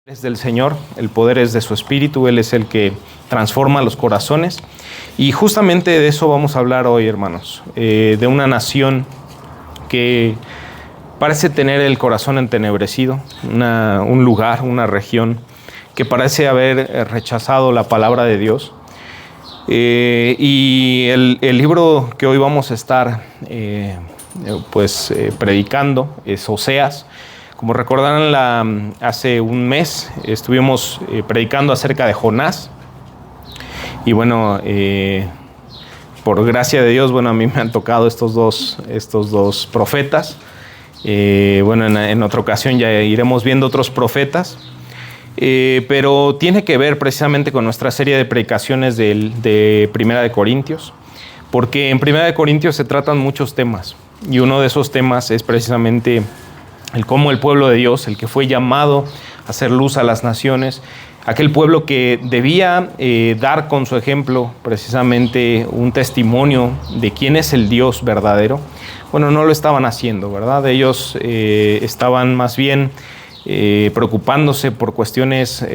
Es del Señor, el poder es de su Espíritu, Él es el que transforma los corazones. Y justamente de eso vamos a hablar hoy, hermanos, de una nación que parece tener el corazón entenebrecido, un lugar, una región que parece haber rechazado la palabra de Dios. Y el libro que hoy vamos a estar predicando es Oseas. Como recordarán, hace un mes estuvimos predicando acerca de Jonás. Y bueno, por gracia de Dios, a mí me han tocado estos dos profetas. En otra ocasión ya iremos viendo otros profetas. Pero tiene que ver precisamente con nuestra serie de predicaciones de Primera de Corintios. Porque en Primera de Corintios se tratan muchos temas. Y uno de esos temas es precisamente el cómo el pueblo de Dios, el que fue llamado a hacer luz a las naciones, aquel pueblo que debía dar con su ejemplo precisamente un testimonio de quién es el Dios verdadero, no lo estaban haciendo, ¿verdad? Ellos estaban más bien preocupándose por cuestiones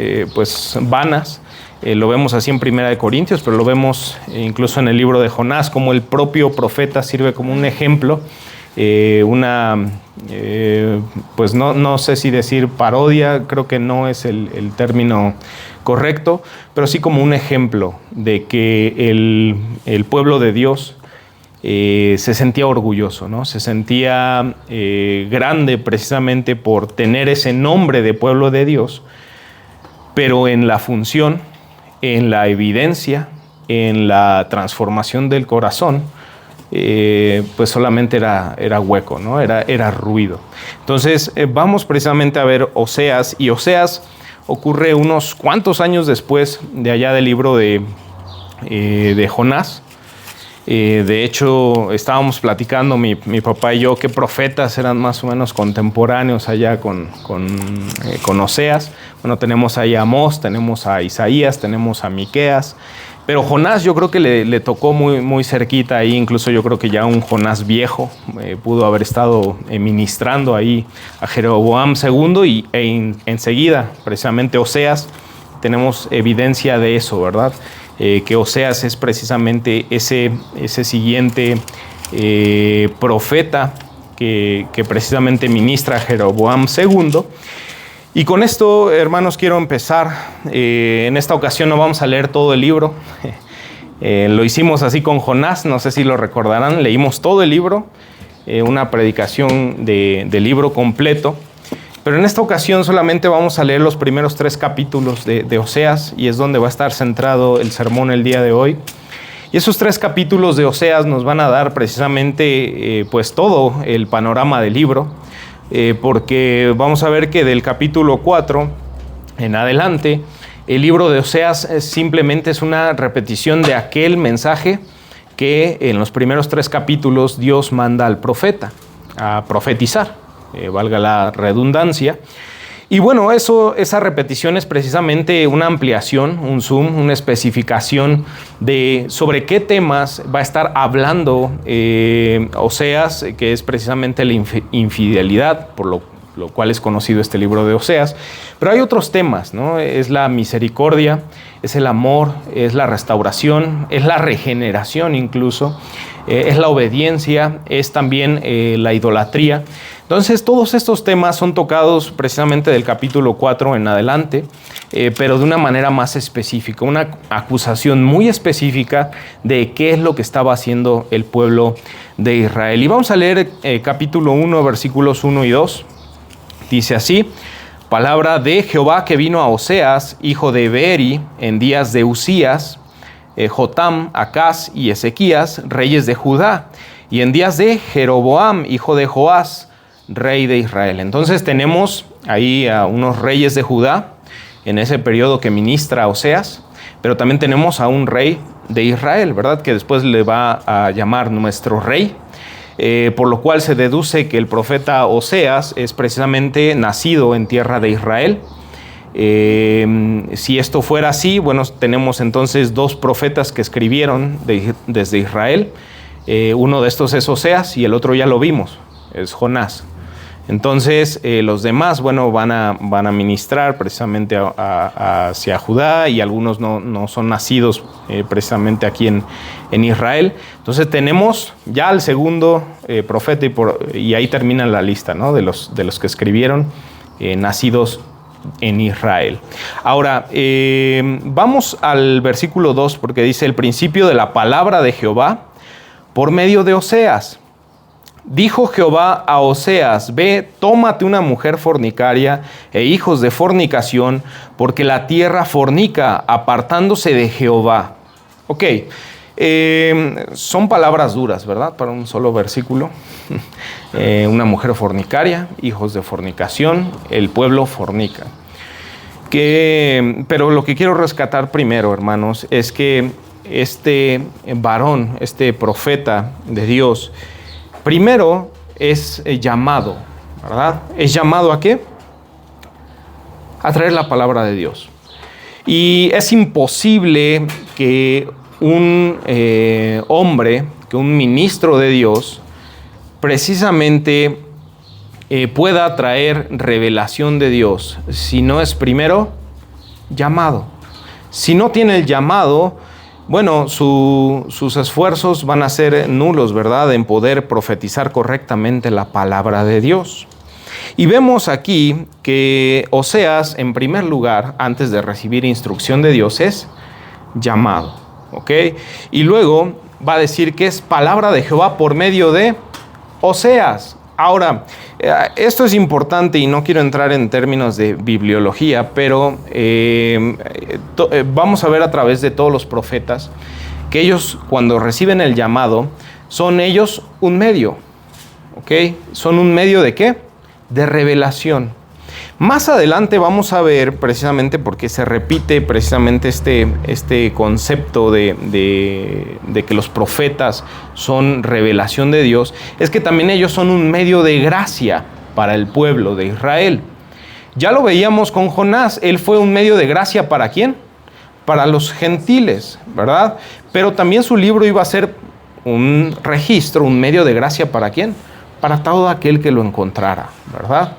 vanas. Lo vemos así en Primera de Corintios, pero lo vemos incluso en el libro de Jonás, como el propio profeta sirve como un ejemplo. No sé si decir parodia, creo que no es el término correcto, pero sí como un ejemplo de que el pueblo de Dios se sentía orgulloso, ¿no? Se sentía grande precisamente por tener ese nombre de pueblo de Dios, pero en la función, en la evidencia, en la transformación del corazón, solamente era hueco, ¿no? Era ruido. Entonces vamos precisamente a ver Oseas, y Oseas ocurre unos cuantos años después de allá del libro de Jonás. De hecho, estábamos platicando mi papá y yo qué profetas eran más o menos contemporáneos allá con Oseas. Tenemos ahí a Amós, tenemos a Isaías, tenemos a Miqueas. Pero Jonás yo creo que le tocó muy, muy cerquita ahí, incluso yo creo que ya un Jonás viejo pudo haber estado ministrando ahí a Jeroboam II y enseguida, precisamente Oseas, tenemos evidencia de eso, ¿verdad? Que Oseas es precisamente ese siguiente profeta que precisamente ministra a Jeroboam II. Y con esto, hermanos, quiero empezar. En esta ocasión no vamos a leer todo el libro. Lo hicimos así con Jonás, no sé si lo recordarán. Leímos todo el libro, una predicación del libro completo. Pero en esta ocasión solamente vamos a leer los primeros 3 capítulos de Oseas, y es donde va a estar centrado el sermón el día de hoy. Y esos 3 capítulos de Oseas nos van a dar precisamente todo el panorama del libro. Porque vamos a ver que del capítulo 4 en adelante, el libro de Oseas simplemente es una repetición de aquel mensaje que en los primeros 3 capítulos Dios manda al profeta a profetizar, valga la redundancia. Y esa repetición es precisamente una ampliación, un zoom, una especificación de sobre qué temas va a estar hablando Oseas, que es precisamente la infidelidad, por lo cual es conocido este libro de Oseas. Pero hay otros temas, ¿no? Es la misericordia, es el amor, es la restauración, es la regeneración incluso, es la obediencia, es también la idolatría. Entonces, todos estos temas son tocados precisamente del capítulo 4 en adelante, pero de una manera más específica, una acusación muy específica de qué es lo que estaba haciendo el pueblo de Israel. Y vamos a leer capítulo 1, versículos 1 y 2. Dice así: palabra de Jehová que vino a Oseas, hijo de Beeri, en días de Usías, Jotam, Acaz y Ezequías, reyes de Judá, y en días de Jeroboam, hijo de Joás, rey de Israel. Entonces tenemos ahí a unos reyes de Judá en ese periodo que ministra Oseas, pero también tenemos a un rey de Israel, ¿verdad? Que después le va a llamar nuestro rey, por lo cual se deduce que el profeta Oseas es precisamente nacido en tierra de Israel. Si esto fuera así, tenemos entonces 2 profetas que escribieron desde Israel. Uno de estos es Oseas y el otro ya lo vimos, es Jonás. Entonces, los demás, bueno, van a ministrar precisamente hacia Judá, y algunos no son nacidos precisamente aquí en Israel. Entonces, tenemos ya al segundo profeta, y ahí termina la lista, ¿no?, de los que escribieron nacidos en Israel. Ahora, vamos al versículo 2, porque dice: el principio de la palabra de Jehová por medio de Oseas. Dijo Jehová a Oseas: ve, tómate una mujer fornicaria e hijos de fornicación, porque la tierra fornica, apartándose de Jehová. Ok, son palabras duras, ¿verdad?, para un solo versículo. Una mujer fornicaria, hijos de fornicación, el pueblo fornica. Pero lo que quiero rescatar primero, hermanos, es que este varón, este profeta de Dios, primero es llamado, ¿verdad? ¿Es llamado a qué? A traer la palabra de Dios. Y es imposible que un hombre, que un ministro de Dios, precisamente pueda traer revelación de Dios si no es primero llamado. Si no tiene el llamado, bueno, sus esfuerzos van a ser nulos, ¿verdad?, en poder profetizar correctamente la palabra de Dios. Y vemos aquí que Oseas, en primer lugar, antes de recibir instrucción de Dios, es llamado, ¿ok? Y luego va a decir que es palabra de Jehová por medio de Oseas. Ahora, esto es importante y no quiero entrar en términos de bibliología, pero vamos a ver a través de todos los profetas que ellos, cuando reciben el llamado, son ellos un medio, ¿ok? Son un medio ¿de qué? De revelación. Más adelante vamos a ver, precisamente porque se repite precisamente este concepto de que los profetas son revelación de Dios, es que también ellos son un medio de gracia para el pueblo de Israel. Ya lo veíamos con Jonás, él fue un medio de gracia ¿para quién? Para los gentiles, ¿verdad? Pero también su libro iba a ser un registro, un medio de gracia ¿para quién? Para todo aquel que lo encontrara, ¿verdad?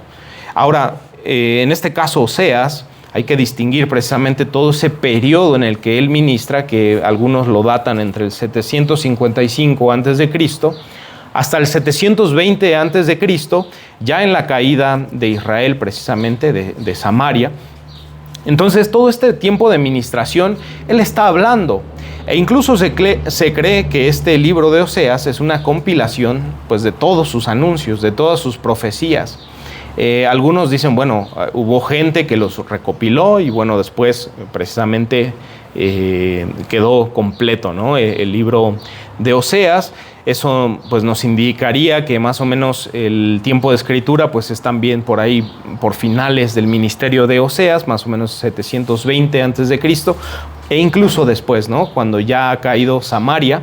Ahora, en este caso Oseas, hay que distinguir precisamente todo ese periodo en el que él ministra, que algunos lo datan entre el 755 a.C. hasta el 720 a.C., ya en la caída de Israel, precisamente de Samaria. Entonces, todo este tiempo de ministración, él está hablando. E incluso se cree que este libro de Oseas es una compilación, pues, de todos sus anuncios, de todas sus profecías. Algunos dicen, bueno, hubo gente que los recopiló y bueno, después precisamente quedó completo, ¿no?, el libro de Oseas. Eso pues nos indicaría que más o menos el tiempo de escritura pues es también por ahí, por finales del ministerio de Oseas, más o menos 720 a.C. e incluso después, ¿no?, cuando ya ha caído Samaria.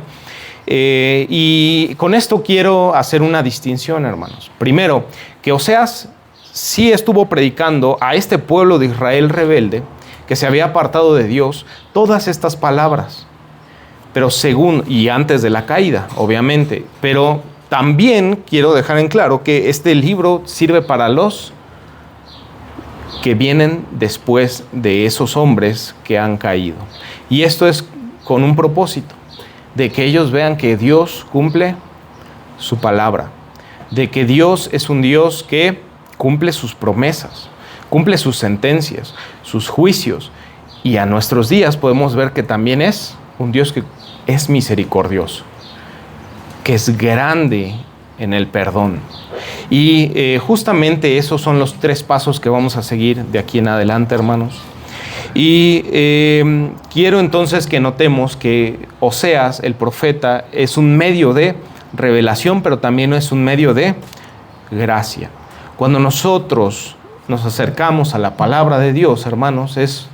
Y con esto quiero hacer una distinción, hermanos. Primero, que Oseas sí estuvo predicando a este pueblo de Israel rebelde, que se había apartado de Dios, todas estas palabras. Pero según, y antes de la caída, obviamente. Pero también quiero dejar en claro que este libro sirve para los que vienen después de esos hombres que han caído. Y esto es con un propósito, de que ellos vean que Dios cumple su palabra, de que Dios es un Dios que cumple sus promesas, cumple sus sentencias, sus juicios, y a nuestros días podemos ver que también es un Dios que es misericordioso, que es grande en el perdón. Y justamente esos son los 3 pasos que vamos a seguir de aquí en adelante, hermanos. Y quiero entonces que notemos que Oseas, el profeta, es un medio de revelación, pero también es un medio de gracia. Cuando nosotros nos acercamos a la palabra de Dios, hermanos, es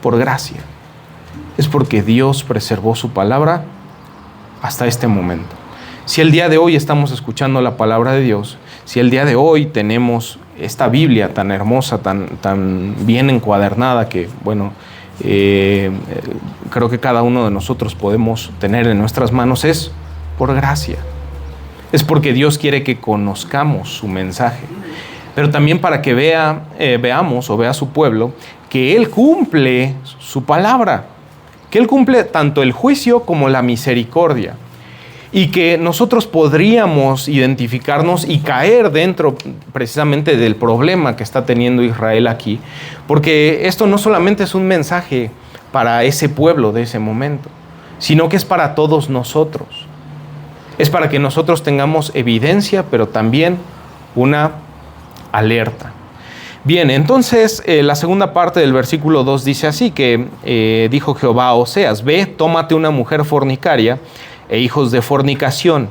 por gracia. Es porque Dios preservó su palabra hasta este momento. Si el día de hoy estamos escuchando la palabra de Dios, si el día de hoy tenemos esta Biblia tan hermosa, tan bien encuadernada, que bueno, creo que cada uno de nosotros podemos tener en nuestras manos, es por gracia. es porque Dios quiere que conozcamos su mensaje, pero también para que veamos o vea su pueblo que Él cumple su palabra, que Él cumple tanto el juicio como la misericordia, y que nosotros podríamos identificarnos y caer dentro precisamente del problema que está teniendo Israel aquí, porque esto no solamente es un mensaje para ese pueblo de ese momento, sino que es para todos nosotros. Es para que nosotros tengamos evidencia, pero también una alerta. Bien, entonces la segunda parte del versículo 2 dice así, que dijo Jehová a Oseas: ve, tómate una mujer fornicaria e hijos de fornicación,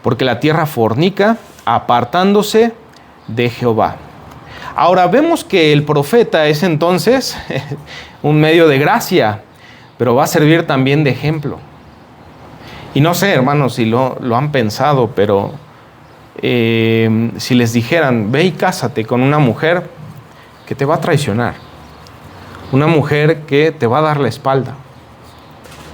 porque la tierra fornica, apartándose de Jehová. Ahora vemos que el profeta es entonces un medio de gracia, pero va a servir también de ejemplo. Y no sé, hermanos, si lo han pensado, pero si les dijeran: ve y cásate con una mujer que te va a traicionar, una mujer que te va a dar la espalda,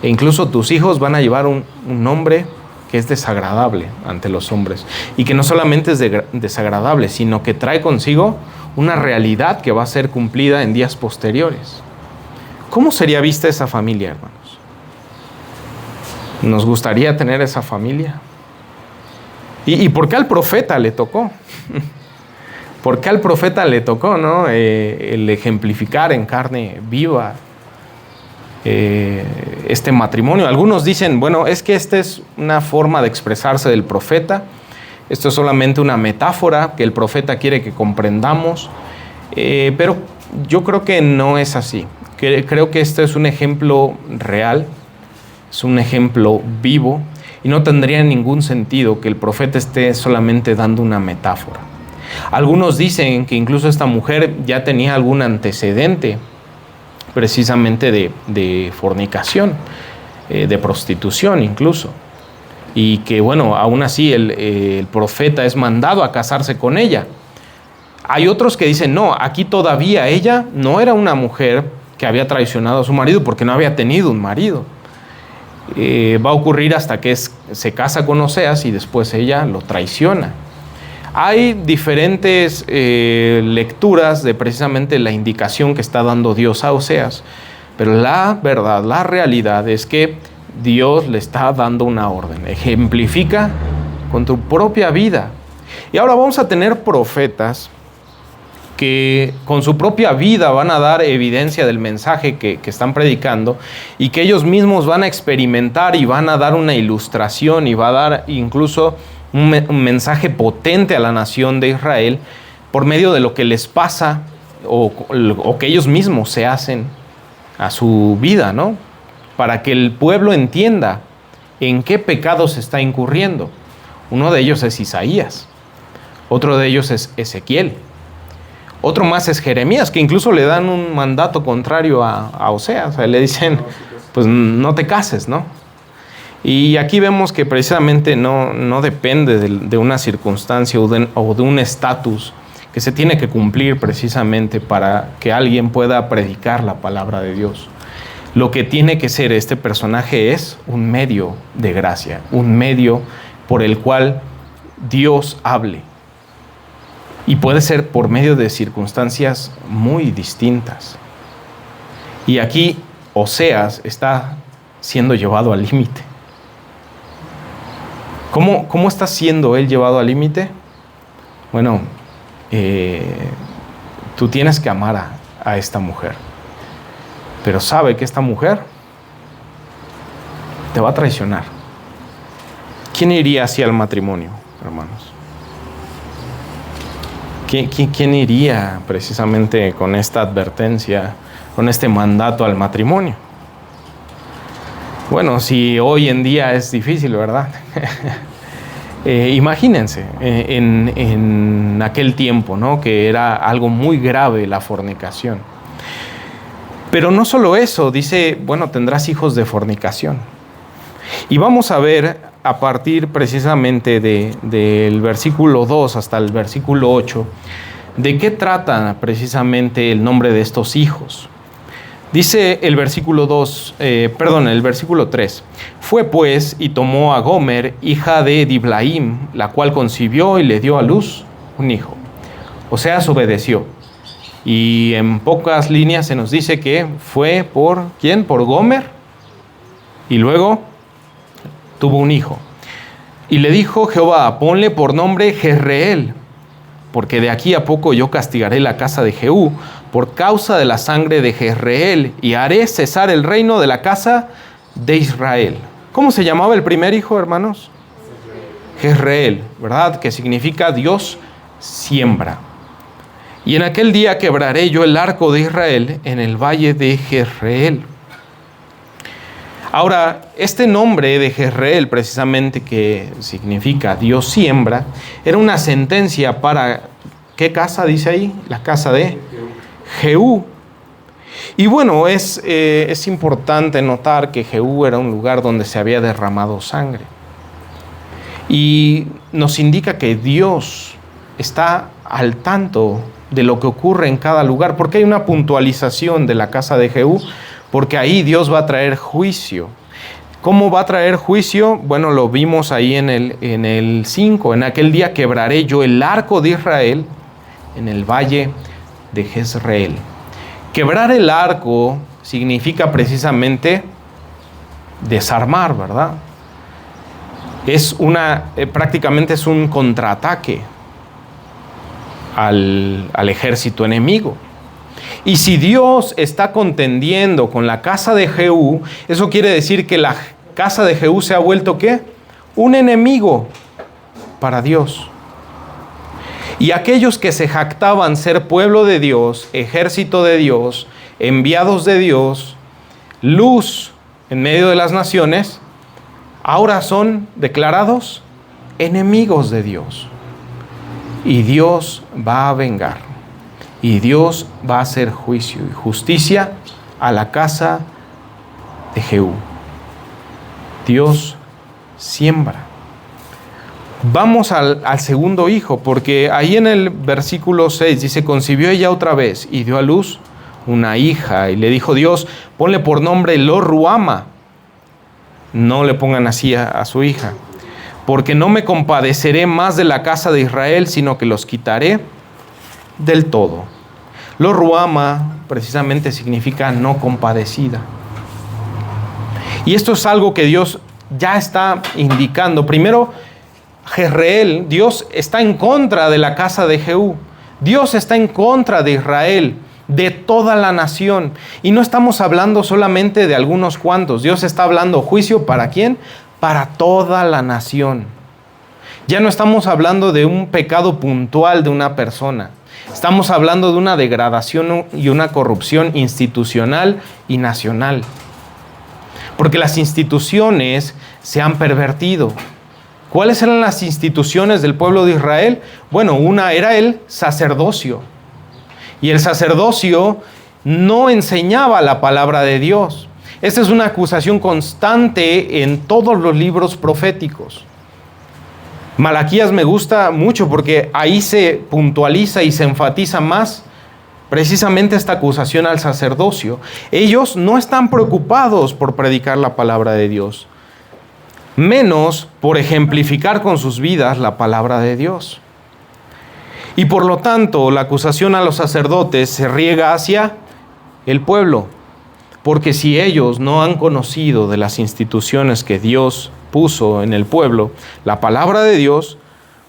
e incluso tus hijos van a llevar un nombre que es desagradable ante los hombres, y que no solamente es desagradable, sino que trae consigo una realidad que va a ser cumplida en días posteriores. ¿Cómo sería vista esa familia, hermanos? ¿Nos gustaría tener esa familia? ¿Y por qué al profeta le tocó? ¿Por qué al profeta le tocó, no? El ejemplificar en carne viva este matrimonio. Algunos dicen, bueno, es que esta es una forma de expresarse del profeta. Esto es solamente una metáfora que el profeta quiere que comprendamos. Pero yo creo que no es así. Creo que este es un ejemplo real, es un ejemplo vivo, y no tendría ningún sentido que el profeta esté solamente dando una metáfora. Algunos dicen que incluso esta mujer ya tenía algún antecedente precisamente de fornicación, de prostitución incluso, y que bueno, aún así el profeta es mandado a casarse con ella. Hay otros que dicen, no, aquí todavía ella no era una mujer que había traicionado a su marido, porque no había tenido un marido. Va a ocurrir hasta que se casa con Oseas y después ella lo traiciona. Hay diferentes lecturas de precisamente la indicación que está dando Dios a Oseas, pero la verdad, la realidad es que Dios le está dando una orden. Ejemplifica con tu propia vida. Y ahora vamos a tener profetas que con su propia vida van a dar evidencia del mensaje que están predicando, y que ellos mismos van a experimentar y van a dar una ilustración y va a dar incluso un mensaje potente a la nación de Israel por medio de lo que les pasa o que ellos mismos se hacen a su vida, ¿no? Para que el pueblo entienda en qué pecados está incurriendo. Uno de ellos es Isaías, otro de ellos es Ezequiel, otro más es Jeremías, que incluso le dan un mandato contrario a Oseas. O sea, le dicen, pues no te cases, ¿no? Y aquí vemos que precisamente no depende de una circunstancia o de un estatus que se tiene que cumplir precisamente para que alguien pueda predicar la palabra de Dios. Lo que tiene que ser este personaje es un medio de gracia, un medio por el cual Dios hable. Y puede ser por medio de circunstancias muy distintas. Y aquí Oseas está siendo llevado al límite. ¿Cómo está siendo él llevado al límite? Bueno, tú tienes que amar a esta mujer. Pero sabe que esta mujer te va a traicionar. ¿Quién iría hacia el matrimonio, hermanos? ¿Quién iría precisamente con esta advertencia, con este mandato al matrimonio? Bueno, si hoy en día es difícil, ¿verdad? Imagínense, en aquel tiempo, ¿no? Que era algo muy grave la fornicación. Pero no solo eso, dice, bueno, tendrás hijos de fornicación. Y vamos a ver a partir precisamente del versículo 2 hasta el versículo 8, de qué trata precisamente el nombre de estos hijos. Dice el versículo 3. Fue pues y tomó a Gomer, hija de Diblaim, la cual concibió y le dio a luz un hijo. Oseas obedeció. Y en pocas líneas se nos dice que fue por ¿quién? Por Gomer. Y luego tuvo un hijo. Y le dijo Jehová: ponle por nombre Jezreel, porque de aquí a poco yo castigaré la casa de Jehú por causa de la sangre de Jezreel, y haré cesar el reino de la casa de Israel. ¿Cómo se llamaba el primer hijo, hermanos? Jezreel, ¿verdad? Que significa Dios siembra. Y en aquel día quebraré yo el arco de Israel en el valle de Jezreel. Ahora, este nombre de Jezreel, precisamente, que significa Dios siembra, era una sentencia para, ¿qué casa dice ahí? La casa de Jehú. Y bueno, es importante notar que Jehú era un lugar donde se había derramado sangre. Y nos indica que Dios está al tanto de lo que ocurre en cada lugar, porque hay una puntualización de la casa de Jehú, porque ahí Dios va a traer juicio. ¿Cómo va a traer juicio? Bueno, lo vimos ahí en el 5. En aquel día quebraré yo el arco de Israel en el valle de Jezreel. Quebrar el arco significa precisamente desarmar, ¿verdad? Prácticamente es un contraataque al ejército enemigo. Y si Dios está contendiendo con la casa de Jehú, eso quiere decir que la casa de Jehú se ha vuelto ¿qué? Un enemigo para Dios. Y aquellos que se jactaban ser pueblo de Dios, ejército de Dios, enviados de Dios, luz en medio de las naciones, ahora son declarados enemigos de Dios. Y Dios va a vengar. Y Dios va a hacer juicio y justicia a la casa de Jehú. Dios siembra. Vamos al segundo hijo, porque ahí en el versículo 6 dice: concibió ella otra vez y dio a luz una hija. Y le dijo Dios: ponle por nombre Lo-Ruama. No le pongan así a su hija. Porque no me compadeceré más de la casa de Israel, sino que los quitaré del todo. Lo-Ruama precisamente significa no compadecida. Y esto es algo que Dios ya está indicando. Primero, Jezreel, Dios está en contra de la casa de Jehú. Dios está en contra de Israel, de toda la nación. Y no estamos hablando solamente de algunos cuantos. Dios está hablando juicio ¿para quién? Para toda la nación. Ya no estamos hablando de un pecado puntual de una persona. Estamos hablando de una degradación y una corrupción institucional y nacional. Porque las instituciones se han pervertido. ¿Cuáles eran las instituciones del pueblo de Israel? Bueno, una era el sacerdocio. Y el sacerdocio no enseñaba la palabra de Dios. Esta es una acusación constante en todos los libros proféticos. Malaquías me gusta mucho porque ahí se puntualiza y se enfatiza más precisamente esta acusación al sacerdocio. Ellos no están preocupados por predicar la palabra de Dios, menos por ejemplificar con sus vidas la palabra de Dios. Y por lo tanto, la acusación a los sacerdotes se riega hacia el pueblo, porque si ellos no han conocido de las instituciones que Dios puso en el pueblo, la palabra de Dios,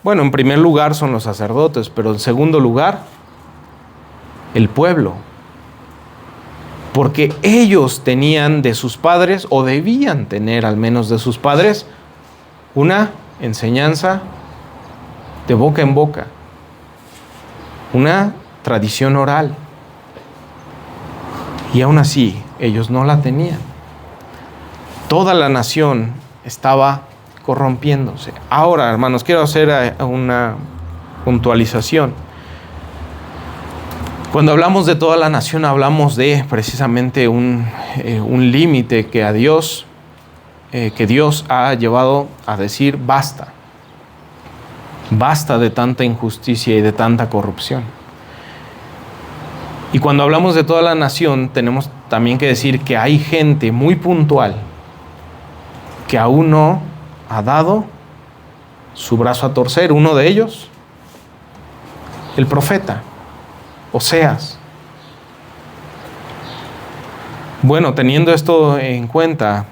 bueno, en primer lugar son los sacerdotes, pero en segundo lugar, el pueblo. Porque ellos tenían de sus padres, o debían tener al menos de sus padres, una enseñanza de boca en boca, una tradición oral. Y aún así, ellos no la tenían. Toda la nación estaba corrompiéndose. Ahora, hermanos, quiero hacer una puntualización. Cuando hablamos de toda la nación, hablamos de precisamente un límite que Dios ha llevado a decir basta. Basta de tanta injusticia y de tanta corrupción. Y cuando hablamos de toda la nación, tenemos también que decir que hay gente muy puntual que aún no ha dado su brazo a torcer. Uno de ellos, el profeta Oseas. Bueno, teniendo esto en cuenta,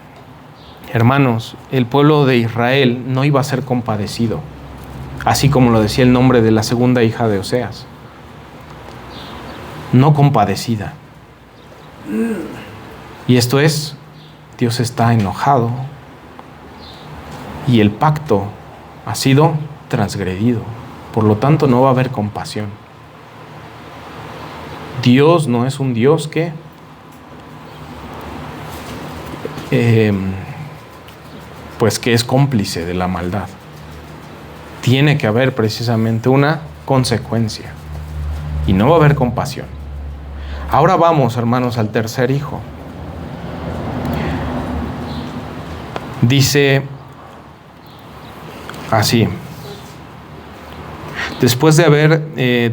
hermanos, el pueblo de Israel no iba a ser compadecido, así como lo decía el nombre de la segunda hija de Oseas. No compadecida. Y esto es, Dios está enojado y el pacto ha sido transgredido. Por lo tanto, no va a haber compasión. Dios no es un Dios que pues que es cómplice de la maldad. Tiene que haber precisamente una consecuencia y no va a haber compasión. Ahora vamos, hermanos, al tercer hijo. Dice así: después de haber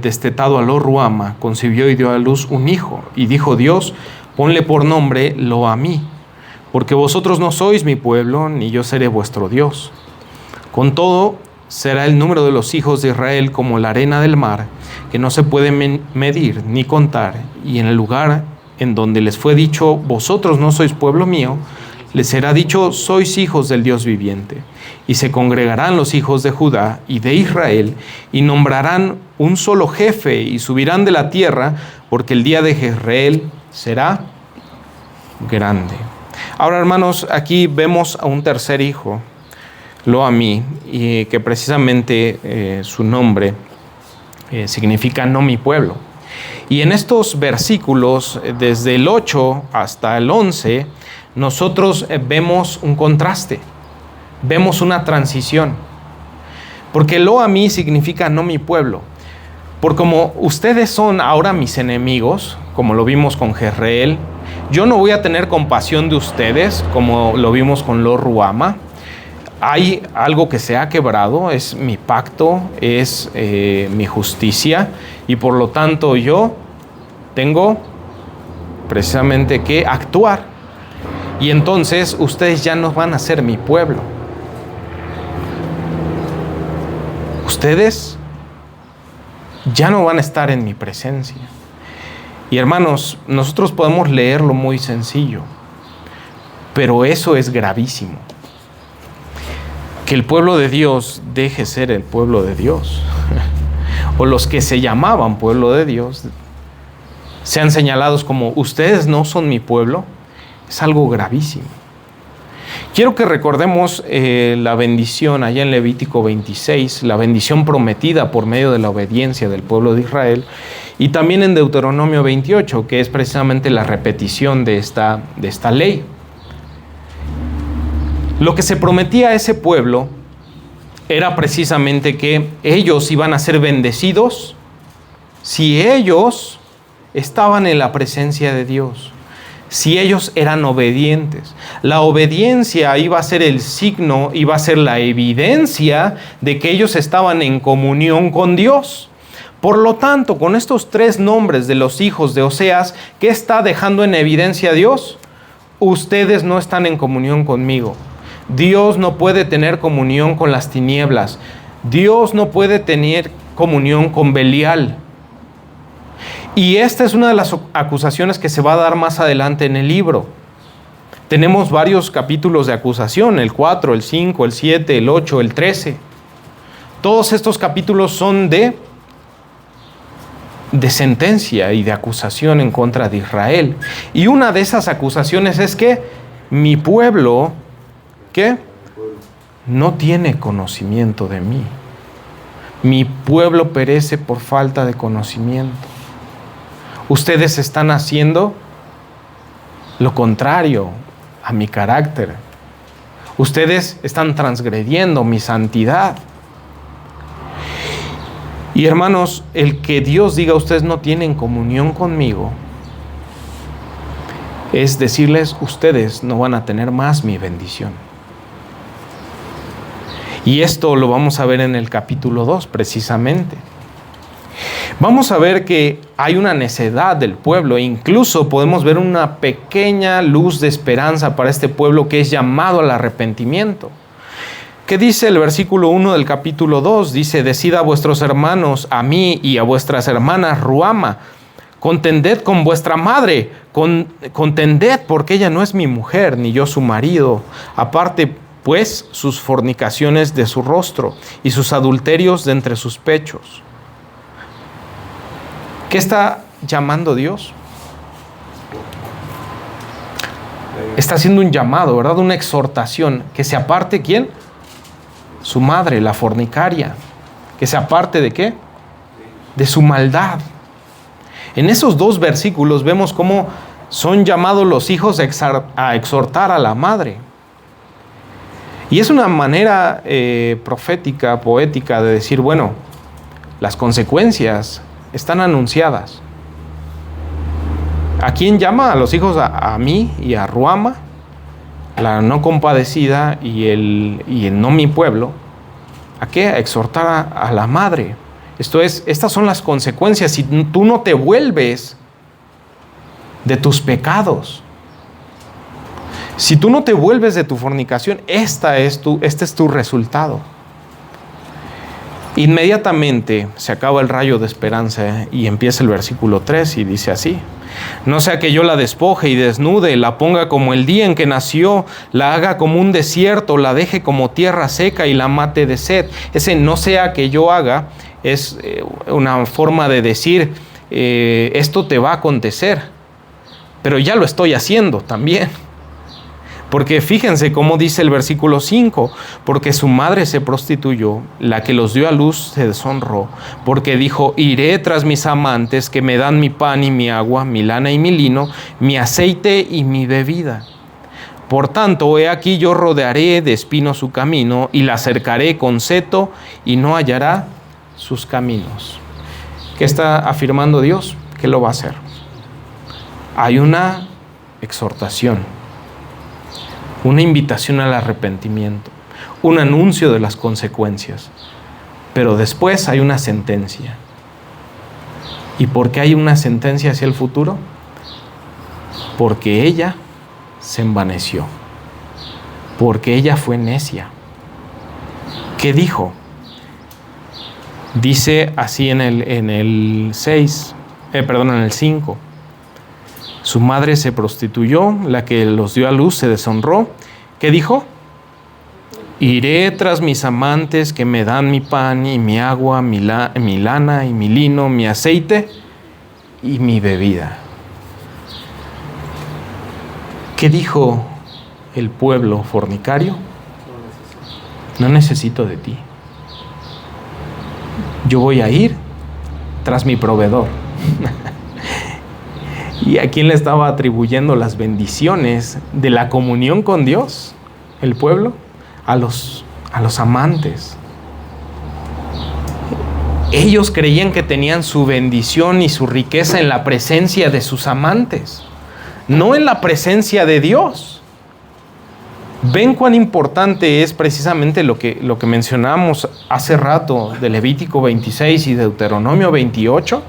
destetado a Lo-Ruhama, concibió y dio a luz un hijo, y dijo Dios: ponle por nombre Lo-Amí, porque vosotros no sois mi pueblo, ni yo seré vuestro Dios. Con todo, será el número de los hijos de Israel como la arena del mar, que no se puede medir ni contar, y en el lugar en donde les fue dicho, vosotros no sois pueblo mío, les será dicho, sois hijos del Dios viviente. Y se congregarán los hijos de Judá y de Israel, y nombrarán un solo jefe, y subirán de la tierra, porque el día de Jezreel será grande. Ahora, hermanos, aquí vemos a un tercer hijo, Lo-Amí, y que precisamente su nombre significa no mi pueblo. Y en estos versículos, desde el 8 hasta el 11, nosotros vemos un contraste, vemos una transición. Porque Lo-Amí significa no mi pueblo. Por como ustedes son ahora mis enemigos, como lo vimos con Jezreel, yo no voy a tener compasión de ustedes, como lo vimos con Lo-Ruhama. Hay algo que se ha quebrado, es mi pacto, es mi justicia, y por lo tanto yo tengo precisamente que actuar. Y entonces ustedes ya no van a ser mi pueblo. Ustedes ya no van a estar en mi presencia. Y hermanos, nosotros podemos leerlo muy sencillo, pero eso es gravísimo. Que el pueblo de Dios deje ser el pueblo de Dios, o los que se llamaban pueblo de Dios, sean señalados como ustedes no son mi pueblo, es algo gravísimo. Quiero que recordemos la bendición allá en Levítico 26, la bendición prometida por medio de la obediencia del pueblo de Israel, y también en Deuteronomio 28, que es precisamente la repetición de esta ley. Lo que se prometía a ese pueblo era precisamente que ellos iban a ser bendecidos si ellos estaban en la presencia de Dios, si ellos eran obedientes. La obediencia iba a ser el signo, iba a ser la evidencia de que ellos estaban en comunión con Dios. Por lo tanto, con estos tres nombres de los hijos de Oseas, ¿qué está dejando en evidencia Dios? Ustedes no están en comunión conmigo. Dios no puede tener comunión con las tinieblas. Dios no puede tener comunión con Belial. Y esta es una de las acusaciones que se va a dar más adelante en el libro. Tenemos varios capítulos de acusación, el 4, el 5, el 7, el 8, el 13. Todos estos capítulos son de sentencia y de acusación en contra de Israel. Y una de esas acusaciones es que mi pueblo, ¿qué? No tiene conocimiento de mí. Mi pueblo perece por falta de conocimiento. Ustedes están haciendo lo contrario a mi carácter. Ustedes están transgrediendo mi santidad. Y hermanos, el que Dios diga ustedes no tienen comunión conmigo, es decirles ustedes no van a tener más mi bendición. Y esto lo vamos a ver en el capítulo 2 precisamente. Vamos a ver que hay una necedad del pueblo e incluso podemos ver una pequeña luz de esperanza para este pueblo que es llamado al arrepentimiento. ¿Qué dice el versículo 1 del capítulo 2? Dice: decid a vuestros hermanos, a mí y a vuestras hermanas Ruama, contended con vuestra madre, contended porque ella no es mi mujer, ni yo su marido. Aparte pues sus fornicaciones de su rostro y sus adulterios de entre sus pechos. ¿Qué está llamando Dios? Está haciendo un llamado, ¿verdad? Una exhortación. Que se aparte, ¿quién? Su madre, la fornicaria. Que se aparte ¿de qué? De su maldad. En esos dos versículos vemos cómo son llamados los hijos a exhortar a la madre. Y es una manera profética, poética de decir, bueno, las consecuencias están anunciadas. ¿A quién llama? A los hijos a mí y a Ruama, la no compadecida y el no mi pueblo. ¿A qué? A exhortar a la madre. Esto es, estas son las consecuencias si tú no te vuelves de tus pecados. Si tú no te vuelves de tu fornicación, este es tu resultado. Inmediatamente se acaba el rayo de esperanza y empieza el versículo 3 y dice así: no sea que yo la despoje y desnude, la ponga como el día en que nació, la haga como un desierto, la deje como tierra seca y la mate de sed. Ese no sea que yo haga es una forma de decir esto te va a acontecer, pero ya lo estoy haciendo también. Porque fíjense cómo dice el versículo 5, porque su madre se prostituyó, la que los dio a luz se deshonró, porque dijo: iré tras mis amantes que me dan mi pan y mi agua, mi lana y mi lino, mi aceite y mi bebida. Por tanto, he aquí yo rodearé de espinos su camino y la cercaré con seto y no hallará sus caminos. ¿Qué está afirmando Dios? ¿Qué lo va a hacer? Hay una exhortación, una invitación al arrepentimiento, un anuncio de las consecuencias, pero después hay una sentencia. ¿Y por qué hay una sentencia hacia el futuro? Porque ella se envaneció, porque ella fue necia. ¿Qué dijo? Dice así en el 5. Su madre se prostituyó, la que los dio a luz se deshonró. ¿Qué dijo? Iré tras mis amantes que me dan mi pan y mi agua, mi lana y mi lino, mi aceite y mi bebida. ¿Qué dijo el pueblo fornicario? No necesito de ti. Yo voy a ir tras mi proveedor. ¿Y a quién le estaba atribuyendo las bendiciones de la comunión con Dios? ¿El pueblo? A los amantes. Ellos creían que tenían su bendición y su riqueza en la presencia de sus amantes, no en la presencia de Dios. ¿Ven cuán importante es precisamente lo que mencionamos hace rato de Levítico 26 y Deuteronomio 28?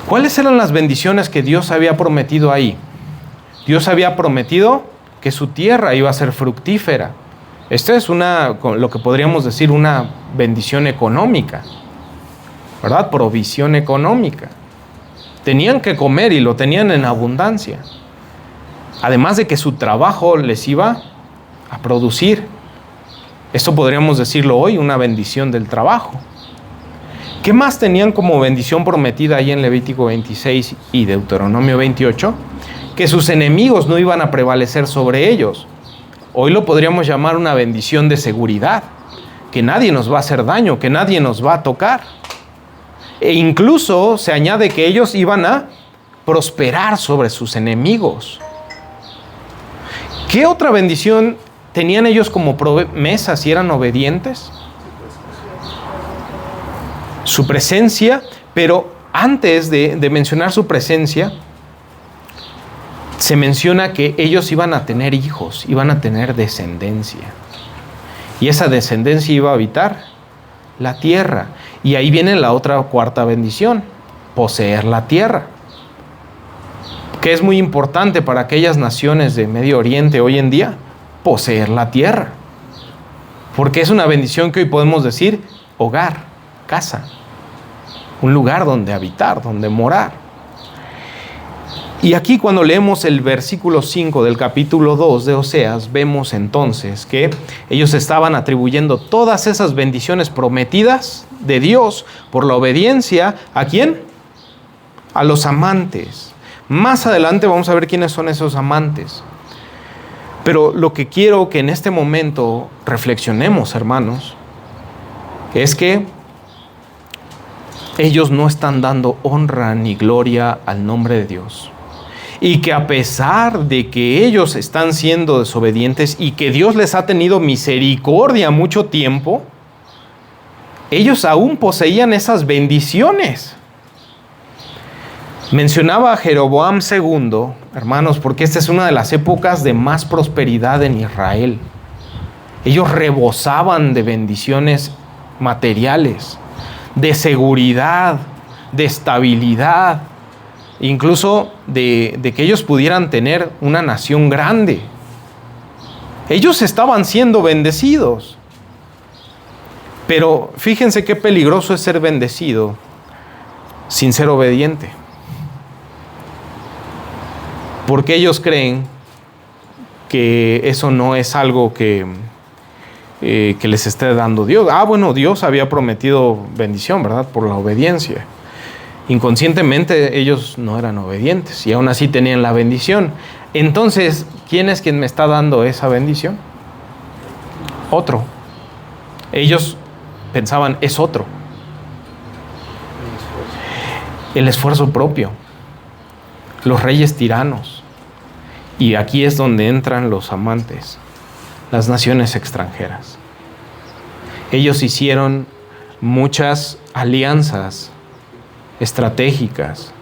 ¿Cuáles eran las bendiciones que Dios había prometido ahí? Dios había prometido que su tierra iba a ser fructífera. Esta es lo que podríamos decir una bendición económica, ¿verdad? Provisión económica. Tenían que comer y lo tenían en abundancia. Además de que su trabajo les iba a producir. Esto podríamos decirlo hoy, una bendición del trabajo. ¿Qué más tenían como bendición prometida ahí en Levítico 26 y Deuteronomio 28? Que sus enemigos no iban a prevalecer sobre ellos. Hoy lo podríamos llamar una bendición de seguridad, que nadie nos va a hacer daño, que nadie nos va a tocar. E incluso se añade que ellos iban a prosperar sobre sus enemigos. ¿Qué otra bendición tenían ellos como promesa si eran obedientes? Su presencia, pero antes de mencionar su presencia, se menciona que ellos iban a tener hijos, iban a tener descendencia. Y esa descendencia iba a habitar la tierra. Y ahí viene la otra cuarta bendición, poseer la tierra, que es muy importante para aquellas naciones de Medio Oriente hoy en día, poseer la tierra. Porque es una bendición que hoy podemos decir hogar, casa, un lugar donde habitar, donde morar. Y aquí cuando leemos el versículo 5 del capítulo 2 de Oseas, vemos entonces que ellos estaban atribuyendo todas esas bendiciones prometidas de Dios por la obediencia, ¿a quién? A los amantes. Más adelante vamos a ver quiénes son esos amantes. Pero lo que quiero que en este momento reflexionemos, hermanos, es que ellos no están dando honra ni gloria al nombre de Dios. Y que a pesar de que ellos están siendo desobedientes y que Dios les ha tenido misericordia mucho tiempo, ellos aún poseían esas bendiciones. Mencionaba a Jeroboam II, hermanos, porque esta es una de las épocas de más prosperidad en Israel. Ellos rebosaban de bendiciones materiales, de seguridad, de estabilidad, incluso de que ellos pudieran tener una nación grande. Ellos estaban siendo bendecidos. Pero fíjense qué peligroso es ser bendecido sin ser obediente. Porque ellos creen que eso no es algo que les esté dando Dios. Bueno, Dios había prometido bendición, ¿verdad? Por la obediencia. Inconscientemente ellos no eran obedientes y aún así tenían la bendición. Entonces, ¿quién es quien me está dando esa bendición? Otro. Ellos pensaban, es otro. El esfuerzo propio. Los reyes tiranos. Y aquí es donde entran los amantes, las naciones extranjeras. Ellos hicieron muchas alianzas estratégicas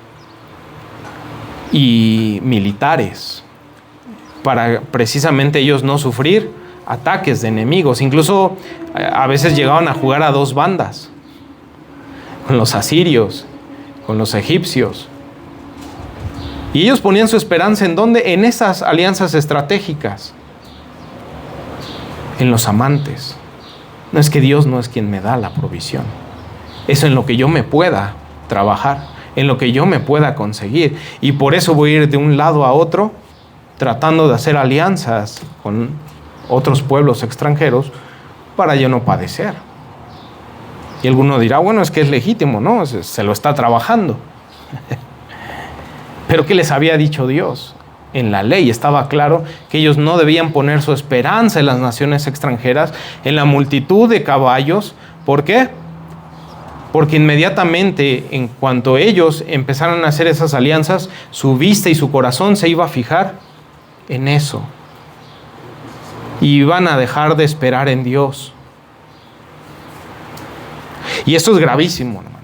y militares para precisamente ellos no sufrir ataques de enemigos. Incluso a veces llegaban a jugar a dos bandas, con los asirios, con los egipcios. Y ellos ponían su esperanza ¿en dónde? En esas alianzas estratégicas, en los amantes. No es que Dios no es quien me da la provisión, es en lo que yo me pueda trabajar, en lo que yo me pueda conseguir. Y por eso voy a ir de un lado a otro, tratando de hacer alianzas con otros pueblos extranjeros para yo no padecer. Y alguno dirá, bueno, es que es legítimo, ¿no? Se lo está trabajando. Pero ¿qué les había dicho Dios? En la ley estaba claro que ellos no debían poner su esperanza en las naciones extranjeras, en la multitud de caballos. ¿Por qué? Porque inmediatamente, en cuanto ellos empezaron a hacer esas alianzas, su vista y su corazón se iba a fijar en eso. Y iban a dejar de esperar en Dios. Y esto es gravísimo, hermanos.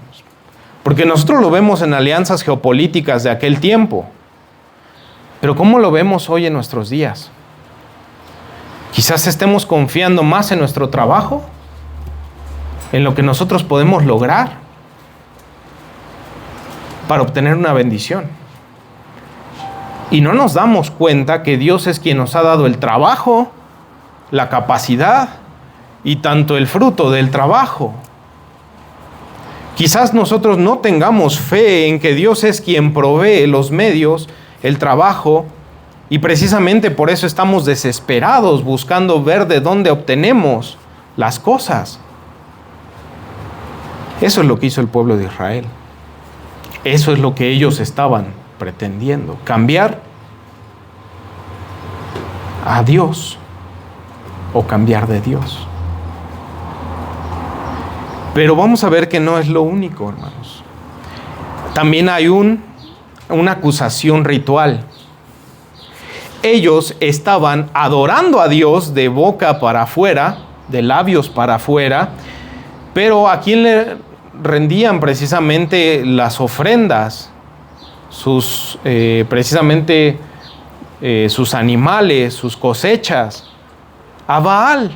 Porque nosotros lo vemos en alianzas geopolíticas de aquel tiempo. Pero ¿cómo lo vemos hoy en nuestros días? Quizás estemos confiando más en nuestro trabajo, en lo que nosotros podemos lograr para obtener una bendición. Y no nos damos cuenta que Dios es quien nos ha dado el trabajo, la capacidad y tanto el fruto del trabajo. Quizás nosotros no tengamos fe en que Dios es quien provee los medios, el trabajo, y precisamente por eso estamos desesperados buscando ver de dónde obtenemos las cosas. Eso es lo que hizo el pueblo de Israel. Eso es lo que ellos estaban pretendiendo, cambiar a Dios o cambiar de Dios. Pero vamos a ver que no es lo único, hermanos. También hay una acusación ritual. Ellos estaban adorando a Dios de boca para afuera, de labios para afuera, pero ¿a quién le rendían precisamente las ofrendas? Sus animales, sus cosechas, a Baal.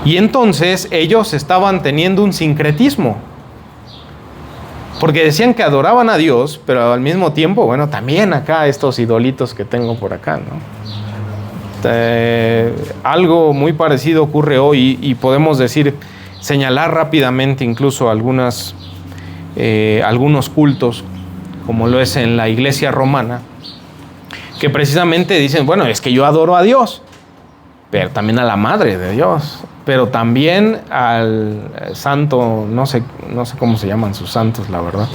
Y entonces ellos estaban teniendo un sincretismo, porque decían que adoraban a Dios, pero al mismo tiempo, bueno, también acá estos idolitos que tengo por acá, ¿no? Algo muy parecido ocurre hoy y podemos decir, señalar rápidamente incluso algunos cultos, como lo es en la iglesia romana, que precisamente dicen, bueno, es que yo adoro a Dios, pero también a la madre de Dios, pero también al santo, no sé cómo se llaman sus santos, la verdad,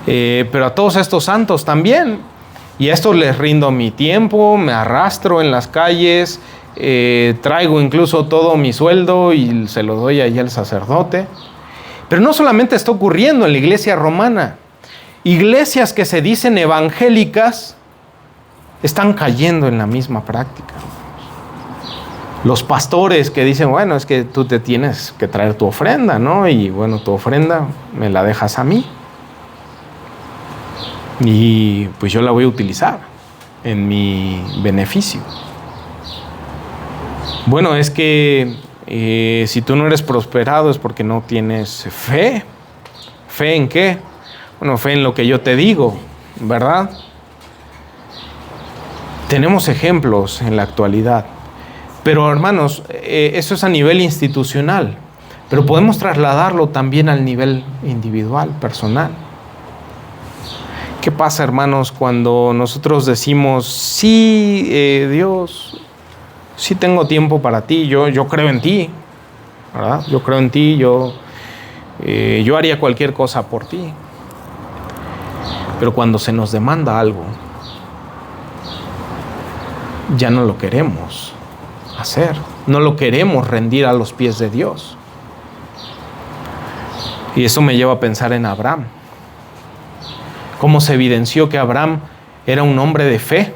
pero a todos estos santos también. Y a estos les rindo mi tiempo, me arrastro en las calles, traigo incluso todo mi sueldo y se lo doy ahí al sacerdote. Pero no solamente está ocurriendo en la iglesia romana. Iglesias que se dicen evangélicas están cayendo en la misma práctica. Los pastores que dicen, bueno, es que tú te tienes que traer tu ofrenda, ¿no? Y bueno, tu ofrenda me la dejas a mí. Y pues yo la voy a utilizar en mi beneficio. Bueno, es que si tú no eres prosperado es porque no tienes fe. ¿Fe en qué? Bueno, fe en lo que yo te digo, ¿verdad? Tenemos ejemplos en la actualidad. Pero hermanos, eso es a nivel institucional. Pero podemos trasladarlo también al nivel individual, personal. ¿Qué pasa, hermanos, cuando nosotros decimos, sí, Dios, sí tengo tiempo para ti, yo creo en ti, ¿verdad? Yo creo en ti, yo haría cualquier cosa por ti. Pero cuando se nos demanda algo, ya no lo queremos hacer, no lo queremos rendir a los pies de Dios. Y eso me lleva a pensar en Abraham. Cómo se evidenció que Abraham era un hombre de fe,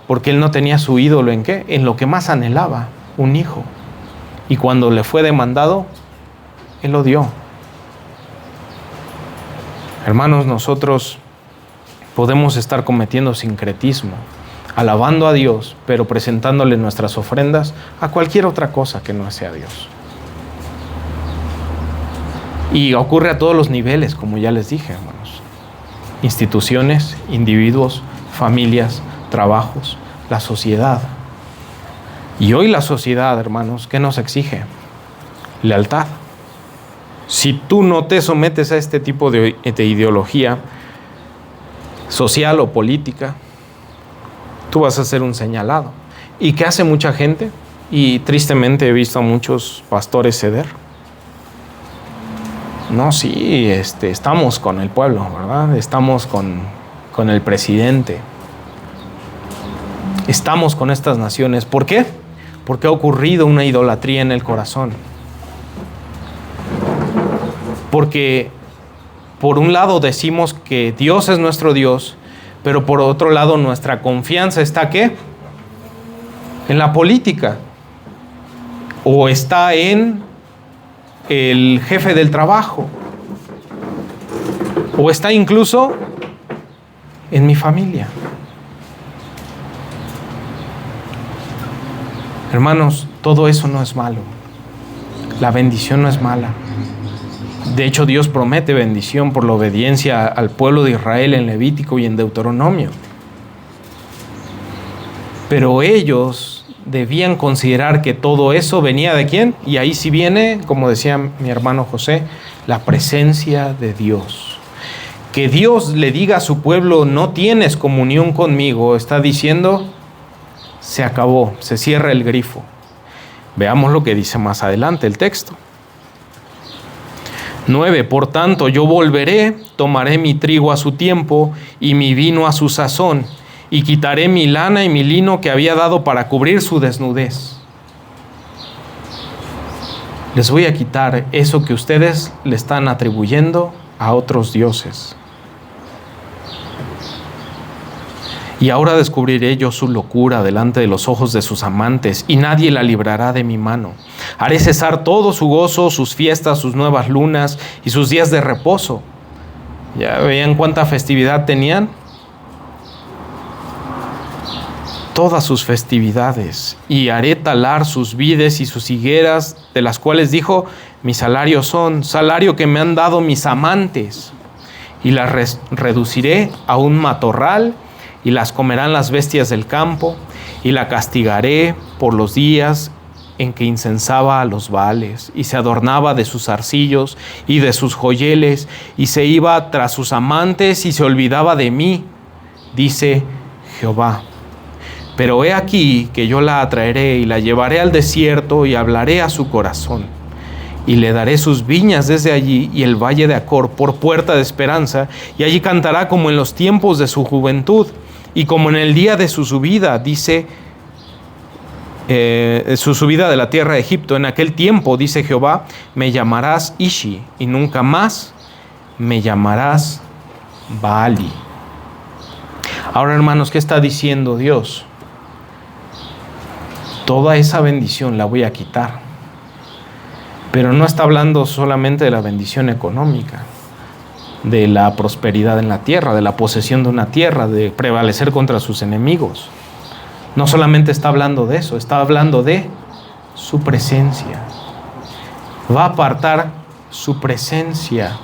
porque él no tenía su ídolo ¿en qué? En lo que más anhelaba, un hijo. Y cuando le fue demandado, él lo dio. Hermanos, nosotros podemos estar cometiendo sincretismo, alabando a Dios, pero presentándole nuestras ofrendas a cualquier otra cosa que no sea Dios. Y ocurre a todos los niveles, como ya les dije, hermanos. Instituciones, individuos, familias, trabajos, la sociedad. Y hoy la sociedad, hermanos, ¿qué nos exige? Lealtad. Si tú no te sometes a este tipo de ideología social o política, tú vas a ser un señalado. ¿Y qué hace mucha gente? Y tristemente he visto a muchos pastores ceder. No, sí, estamos con el pueblo, ¿verdad? Estamos con el presidente. Estamos con estas naciones. ¿Por qué? Porque ha ocurrido una idolatría en el corazón. Porque por un lado decimos que Dios es nuestro Dios, pero por otro lado nuestra confianza está ¿qué? En la política. O está en el jefe del trabajo, o está incluso en mi familia. Hermanos, todo eso no es malo. La bendición no es mala. De hecho, Dios promete bendición por la obediencia al pueblo de Israel en Levítico y en Deuteronomio. Pero ellos debían considerar que todo eso venía ¿de quién? Y ahí sí viene, como decía mi hermano José, la presencia de Dios. Que Dios le diga a su pueblo, no tienes comunión conmigo, está diciendo, se acabó, se cierra el grifo. Veamos lo que dice más adelante el texto. 9. Por tanto, yo volveré, tomaré mi trigo a su tiempo y mi vino a su sazón, y quitaré mi lana y mi lino que había dado para cubrir su desnudez. Les voy a quitar eso que ustedes le están atribuyendo a otros dioses. Y ahora descubriré yo su locura delante de los ojos de sus amantes, y nadie la librará de mi mano. Haré cesar todo su gozo, sus fiestas, sus nuevas lunas y sus días de reposo. ¿Ya veían cuánta festividad tenían? todas sus festividades, y haré talar sus vides y sus higueras, de las cuales dijo: mi salario son, salario que me han dado mis amantes, y las reduciré a un matorral, y las comerán las bestias del campo, y la castigaré por los días en que incensaba a los Baales, y se adornaba de sus arcillos y de sus joyeles, y se iba tras sus amantes, y se olvidaba de mí, dice Jehová. Pero he aquí que yo la atraeré y la llevaré al desierto y hablaré a su corazón. Y le daré sus viñas desde allí y el valle de Acor por puerta de esperanza. Y allí cantará como en los tiempos de su juventud y como en el día de su subida, dice, su subida de la tierra de Egipto. En aquel tiempo, dice Jehová, me llamarás Ishi y nunca más me llamarás Baali. Ahora, hermanos, ¿qué está diciendo Dios? Toda esa bendición la voy a quitar. Pero no está hablando solamente de la bendición económica, de la prosperidad en la tierra, de la posesión de una tierra, de prevalecer contra sus enemigos. No solamente está hablando de eso, está hablando de su presencia. Va a apartar su presencia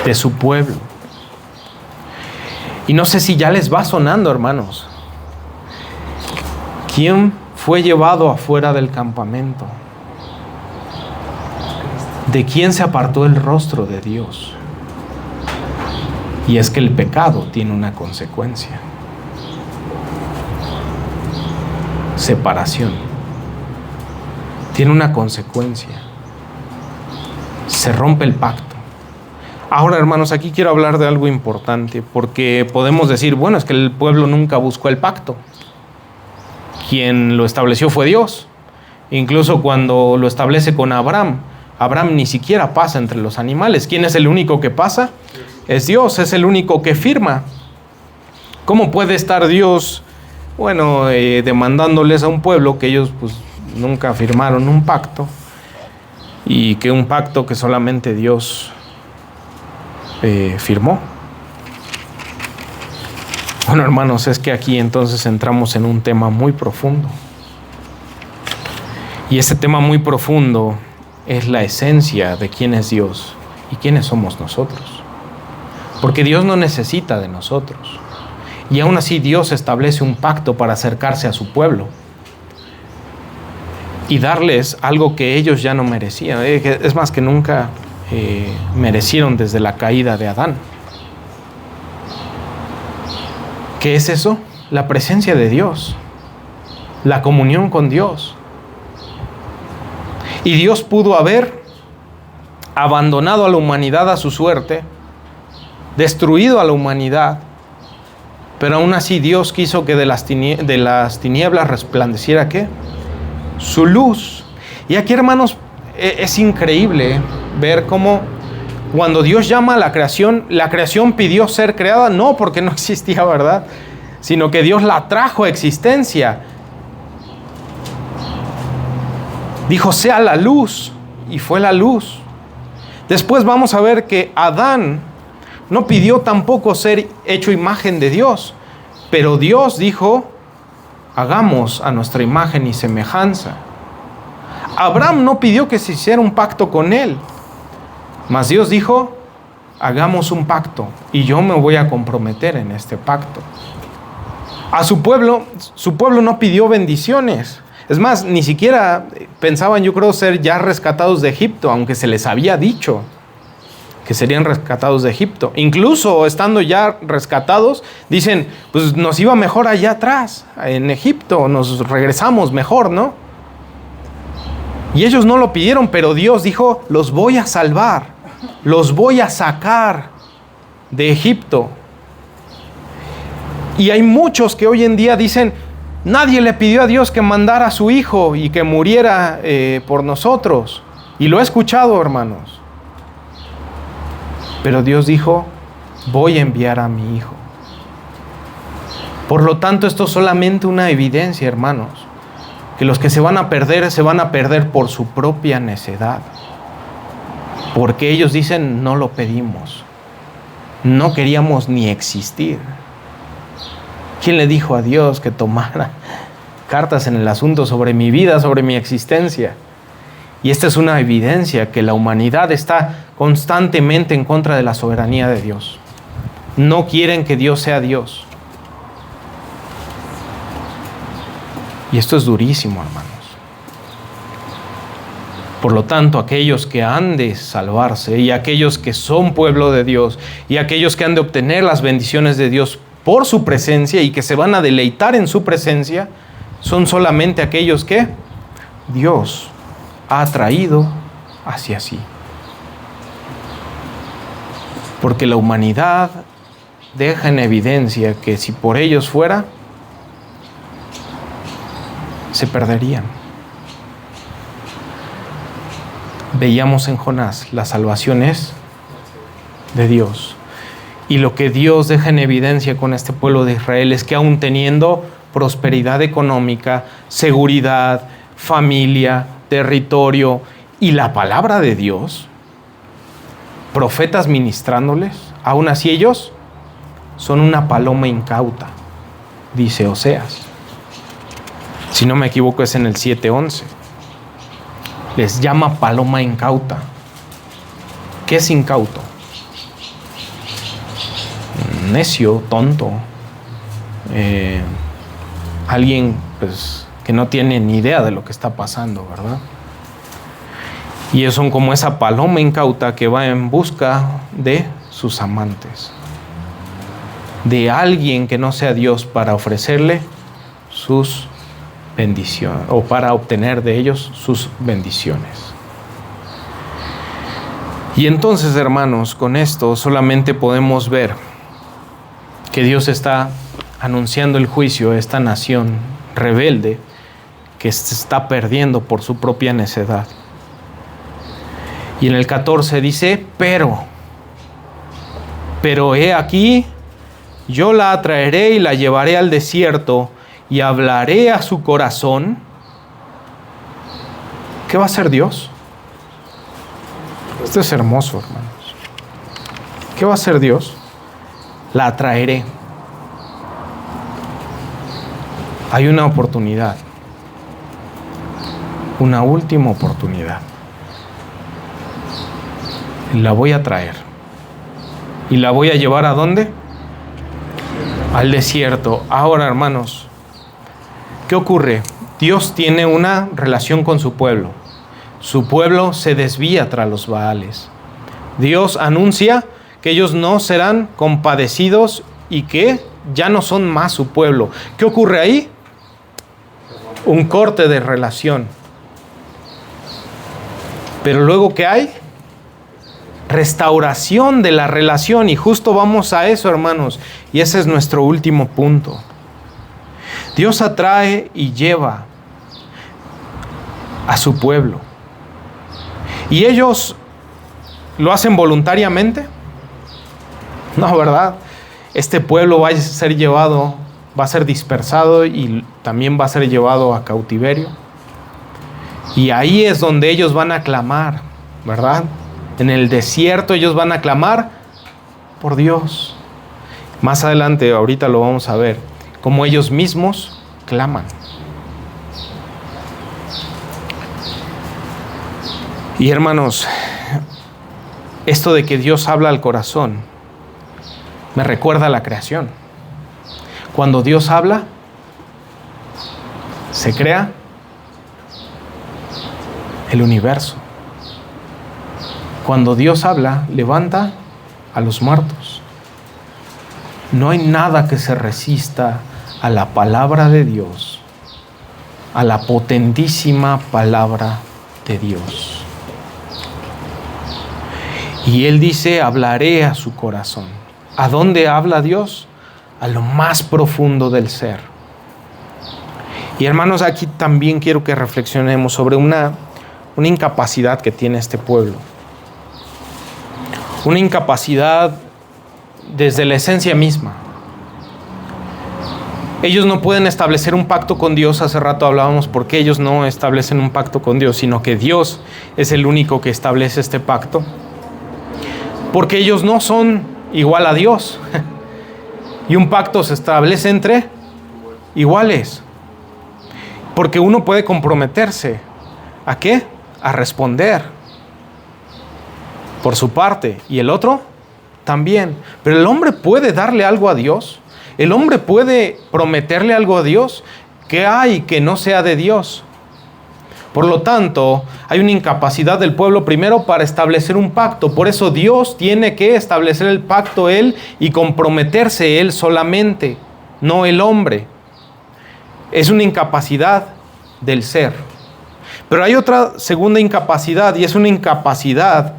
de su pueblo. Y no sé si ya les va sonando, hermanos. ¿Quién fue llevado afuera del campamento? ¿De quién se apartó el rostro de Dios? Y es que el pecado tiene una consecuencia. Separación. Tiene una consecuencia. Se rompe el pacto. Ahora, hermanos, aquí quiero hablar de algo importante, porque podemos decir, bueno, es que el pueblo nunca buscó el pacto. Quien lo estableció fue Dios. Incluso cuando lo establece con Abraham, Abraham ni siquiera pasa entre los animales. ¿Quién es el único que pasa? Es Dios, es el único que firma. ¿Cómo puede estar Dios, demandándoles a un pueblo que ellos pues nunca firmaron un pacto, y que un pacto que solamente Dios firmó? Bueno, hermanos, es que aquí entonces entramos en un tema muy profundo. Y ese tema muy profundo es la esencia de quién es Dios y quiénes somos nosotros. Porque Dios no necesita de nosotros. Y aún así Dios establece un pacto para acercarse a su pueblo y darles algo que ellos ya no merecían. Es más, que nunca merecieron desde la caída de Adán. ¿Qué es eso? La presencia de Dios, la comunión con Dios. Y Dios pudo haber abandonado a la humanidad a su suerte, destruido a la humanidad, pero aún así Dios quiso que de las tinieblas resplandeciera ¿qué? Su luz. Y aquí, hermanos, es increíble ver cómo cuando Dios llama a la creación pidió ser creada, no porque no existía, ¿verdad? Sino que Dios la trajo a existencia. Dijo, sea la luz, y fue la luz. Después vamos a ver que Adán no pidió tampoco ser hecho imagen de Dios, pero Dios dijo, hagamos a nuestra imagen y semejanza. Abraham no pidió que se hiciera un pacto con él, mas Dios dijo, hagamos un pacto y yo me voy a comprometer en este pacto. A su pueblo no pidió bendiciones. Es más, ni siquiera pensaban, yo creo, ser ya rescatados de Egipto, aunque se les había dicho que serían rescatados de Egipto. Incluso estando ya rescatados, dicen, pues nos iba mejor allá atrás, en Egipto, nos regresamos mejor, ¿no? Y ellos no lo pidieron, pero Dios dijo, los voy a salvar, los voy a sacar de Egipto. Y hay muchos que hoy en día dicen, nadie le pidió a Dios que mandara a su hijo y que muriera por nosotros. Y lo he escuchado, hermanos. Pero Dios dijo, voy a enviar a mi hijo. Por lo tanto, esto es solamente una evidencia, hermanos, que los que se van a perder por su propia necedad. Porque ellos dicen, no lo pedimos. No queríamos ni existir. ¿Quién le dijo a Dios que tomara cartas en el asunto sobre mi vida, sobre mi existencia? Y esta es una evidencia que la humanidad está constantemente en contra de la soberanía de Dios. No quieren que Dios sea Dios. Y esto es durísimo, hermanos. Por lo tanto, aquellos que han de salvarse y aquellos que son pueblo de Dios y aquellos que han de obtener las bendiciones de Dios por su presencia y que se van a deleitar en su presencia, son solamente aquellos que Dios ha traído hacia sí. Porque la humanidad deja en evidencia que si por ellos fuera, se perderían. Veíamos en Jonás, la salvación es de Dios. Y lo que Dios deja en evidencia con este pueblo de Israel es que aún teniendo prosperidad económica, seguridad, familia, territorio y la palabra de Dios, profetas ministrándoles, aún así ellos son una paloma incauta, dice Oseas. Si no me equivoco es en el 7:11. Les llama paloma incauta. ¿Qué es incauto? Necio, tonto. Alguien pues, que no tiene ni idea de lo que está pasando, ¿verdad? Y ellos son como esa paloma incauta que va en busca de sus amantes. De alguien que no sea Dios para ofrecerle sus bendiciones o para obtener de ellos sus bendiciones. Y entonces, hermanos, con esto solamente podemos ver que Dios está anunciando el juicio a esta nación rebelde que se está perdiendo por su propia necedad. Y en el 14 dice, pero he aquí, yo la atraeré y la llevaré al desierto y hablaré a su corazón. ¿Qué va a hacer Dios? Esto es hermoso, hermanos. ¿Qué va a hacer Dios? La atraeré. Hay una oportunidad. Una última oportunidad. La voy a traer. ¿Y la voy a llevar a dónde? Al desierto. Ahora, hermanos, ¿qué ocurre? Dios tiene una relación con su pueblo. Su pueblo se desvía tras los Baales. Dios anuncia que ellos no serán compadecidos y que ya no son más su pueblo. ¿Qué ocurre ahí? Un corte de relación. Pero luego, ¿qué hay? Restauración de la relación. Y justo vamos a eso, hermanos. Y ese es nuestro último punto. Dios atrae y lleva a su pueblo. ¿Y ellos lo hacen voluntariamente? No, ¿verdad? Este pueblo va a ser llevado, va a ser dispersado y también va a ser llevado a cautiverio. Y ahí es donde ellos van a clamar, ¿verdad? En el desierto ellos van a clamar por Dios. Más adelante, ahorita lo vamos a ver, cómo ellos mismos claman. Y hermanos, esto de que Dios habla al corazón me recuerda a la creación. Cuando Dios habla, se crea el universo. Cuando Dios habla, levanta a los muertos. No hay nada que se resista a la palabra de Dios, a la potentísima palabra de Dios. Y Él dice, hablaré a su corazón. ¿A dónde habla Dios? A lo más profundo del ser. Y hermanos, aquí también quiero que reflexionemos sobre una incapacidad que tiene este pueblo. Una incapacidad desde la esencia misma. Ellos no pueden establecer un pacto con Dios. Hace rato hablábamos por qué ellos no establecen un pacto con Dios, sino que Dios es el único que establece este pacto. Porque ellos no son igual a Dios. Y un pacto se establece entre iguales. Porque uno puede comprometerse. ¿A qué? A responder por su parte. Y el otro también. Pero el hombre puede darle algo a Dios. El hombre puede prometerle algo a Dios. ¿Qué hay que no sea de Dios? Por lo tanto, hay una incapacidad del pueblo primero para establecer un pacto. Por eso Dios tiene que establecer el pacto Él y comprometerse Él solamente, no el hombre. Es una incapacidad del ser. Pero hay otra segunda incapacidad, y es una incapacidad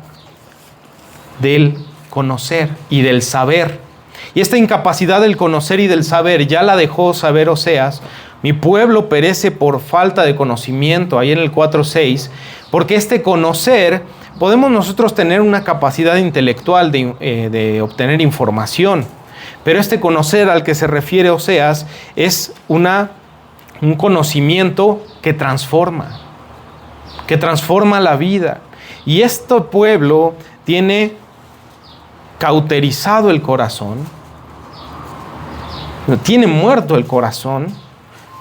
del conocer y del saber. Y esta incapacidad del conocer y del saber ya la dejó saber Oseas. Mi pueblo perece por falta de conocimiento, ahí en el 4:6, porque este conocer, podemos nosotros tener una capacidad intelectual de obtener información, pero este conocer al que se refiere Oseas es un conocimiento que transforma la vida. Y este pueblo tiene cauterizado el corazón, tiene muerto el corazón,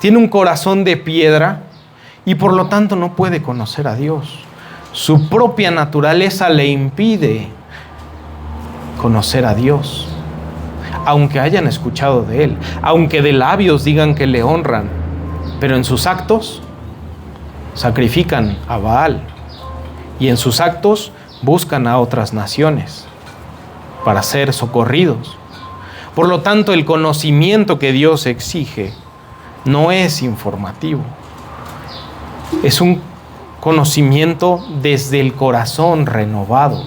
tiene un corazón de piedra y por lo tanto no puede conocer a Dios. Su propia naturaleza le impide conocer a Dios, aunque hayan escuchado de Él, aunque de labios digan que le honran, pero en sus actos sacrifican a Baal y en sus actos buscan a otras naciones para ser socorridos. Por lo tanto, el conocimiento que Dios exige no es informativo. Es un conocimiento desde el corazón renovado,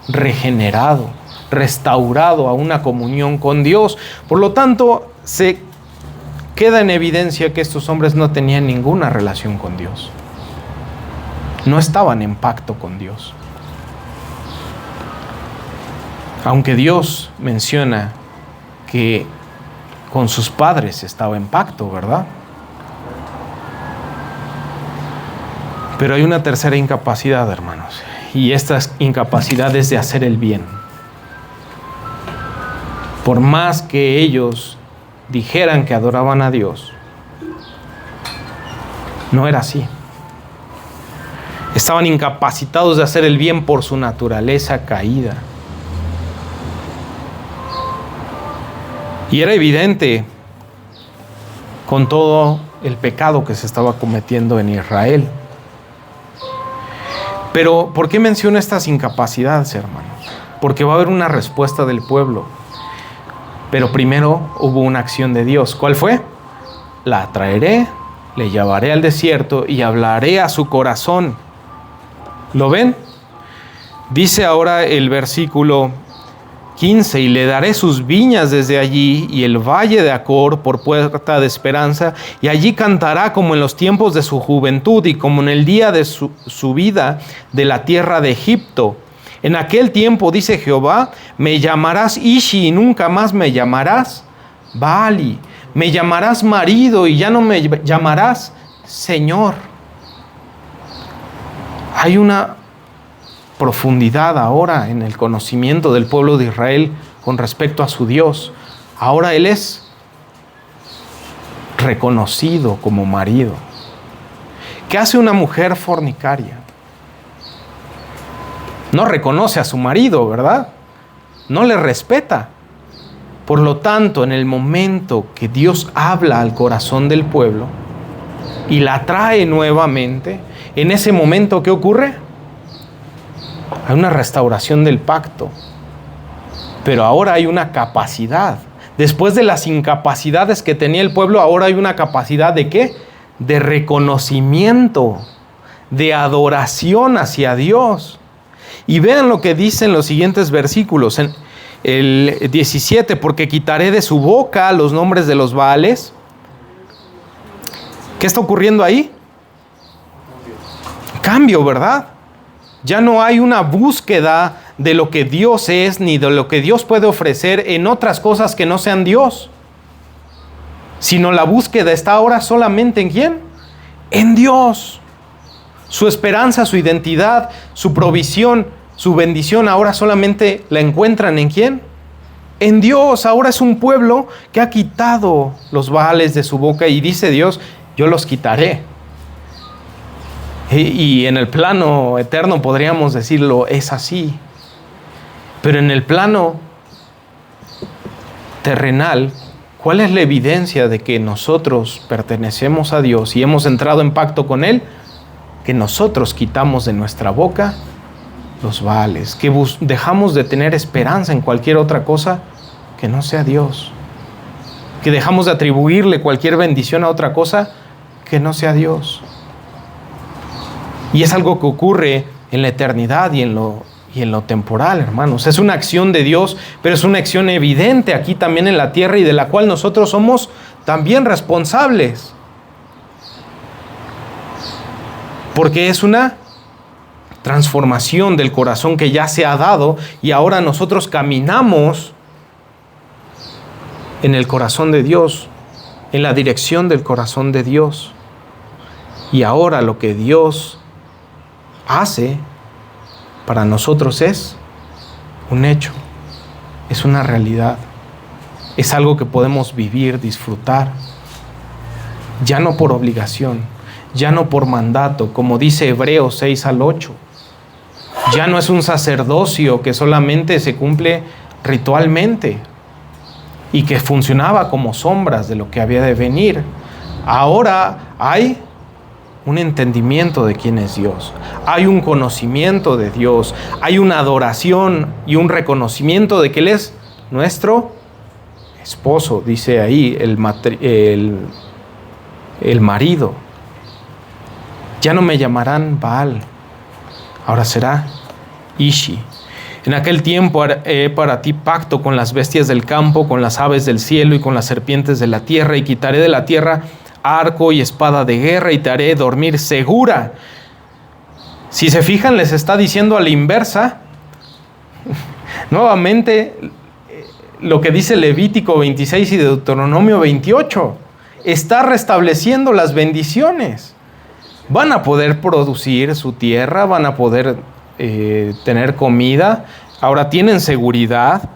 regenerado, restaurado a una comunión con Dios. Por lo tanto, se queda en evidencia que estos hombres no tenían ninguna relación con Dios. No estaban en pacto con Dios. Aunque Dios menciona que con sus padres estaba en pacto, ¿verdad? Pero hay una tercera incapacidad, hermanos, y esta incapacidad es de hacer el bien. Por más que ellos dijeran que adoraban a Dios, no era así. Estaban incapacitados de hacer el bien por su naturaleza caída. Y era evidente con todo el pecado que se estaba cometiendo en Israel. Pero, ¿por qué menciono estas incapacidades, hermanos? Porque va a haber una respuesta del pueblo. Pero primero hubo una acción de Dios. ¿Cuál fue? La traeré, le llevaré al desierto y hablaré a su corazón. ¿Lo ven? Dice ahora el versículo 15, y le daré sus viñas desde allí y el valle de Acor por puerta de esperanza, y allí cantará como en los tiempos de su juventud y como en el día de su vida de la tierra de Egipto. En aquel tiempo, dice Jehová, me llamarás Ishi y nunca más me llamarás Baali. Me llamarás marido y ya no me llamarás Señor. Hay una profundidad ahora en el conocimiento del pueblo de Israel con respecto a su Dios. Ahora Él es reconocido como marido. ¿Qué hace una mujer fornicaria? No reconoce a su marido, ¿verdad? No le respeta. Por lo tanto, en el momento que Dios habla al corazón del pueblo y la trae nuevamente, en ese momento, ¿qué ocurre? Hay una restauración del pacto, pero ahora hay una capacidad. Después de las incapacidades que tenía el pueblo, ahora hay una capacidad ¿de qué? De reconocimiento, de adoración hacia Dios. Y vean lo que dicen los siguientes versículos. En el 17, porque quitaré de su boca los nombres de los Baales. ¿Qué está ocurriendo ahí? Cambio, ¿verdad? Ya no hay una búsqueda de lo que Dios es, ni de lo que Dios puede ofrecer en otras cosas que no sean Dios. Sino la búsqueda está ahora solamente ¿en quién? En Dios. Su esperanza, su identidad, su provisión, su bendición ahora solamente la encuentran ¿en quién? en Dios. Ahora es un pueblo que ha quitado los Baales de su boca y dice Dios, yo los quitaré. Y en el plano eterno podríamos decirlo, es así. Pero en el plano terrenal, ¿cuál es la evidencia de que nosotros pertenecemos a Dios y hemos entrado en pacto con Él? Que nosotros quitamos de nuestra boca los Baales, que dejamos de tener esperanza en cualquier otra cosa que no sea Dios, que dejamos de atribuirle cualquier bendición a otra cosa que no sea Dios. Y es algo que ocurre en la eternidad y en lo temporal, hermanos. Es una acción de Dios, pero es una acción evidente aquí también en la tierra y de la cual nosotros somos también responsables. Porque es una transformación del corazón que ya se ha dado y ahora nosotros caminamos en el corazón de Dios, en la dirección del corazón de Dios. Y ahora lo que Dios hace para nosotros es un hecho, es una realidad, es algo que podemos vivir, disfrutar, ya no por obligación, ya no por mandato, como dice Hebreos 6 al 8. Ya no es un sacerdocio que solamente se cumple ritualmente y que funcionaba como sombras de lo que había de venir. Ahora hay un entendimiento de quién es Dios, hay un conocimiento de Dios, hay una adoración y un reconocimiento de que Él es nuestro esposo, dice ahí el marido. Ya no me llamarán Baal, ahora será Ishi. En aquel tiempo haré para ti pacto con las bestias del campo, con las aves del cielo y con las serpientes de la tierra, y quitaré de la tierra arco y espada de guerra, y te haré dormir segura. Si se fijan, les está diciendo a la inversa, nuevamente, lo que dice Levítico 26 y Deuteronomio 28. Está restableciendo las bendiciones. Van a poder producir su tierra, van a poder tener comida, ahora tienen seguridad.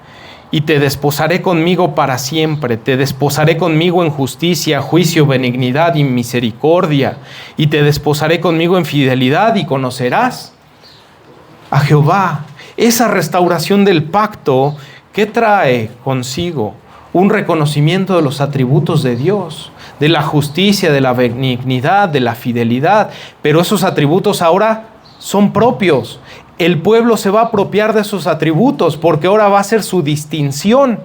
Y te desposaré conmigo para siempre, te desposaré conmigo en justicia, juicio, benignidad y misericordia, y te desposaré conmigo en fidelidad, y conocerás a Jehová. Esa restauración del pacto, ¿qué trae consigo? Un reconocimiento de los atributos de Dios, de la justicia, de la benignidad, de la fidelidad, pero esos atributos ahora son propios. El pueblo se va a apropiar de esos atributos porque ahora va a ser su distinción,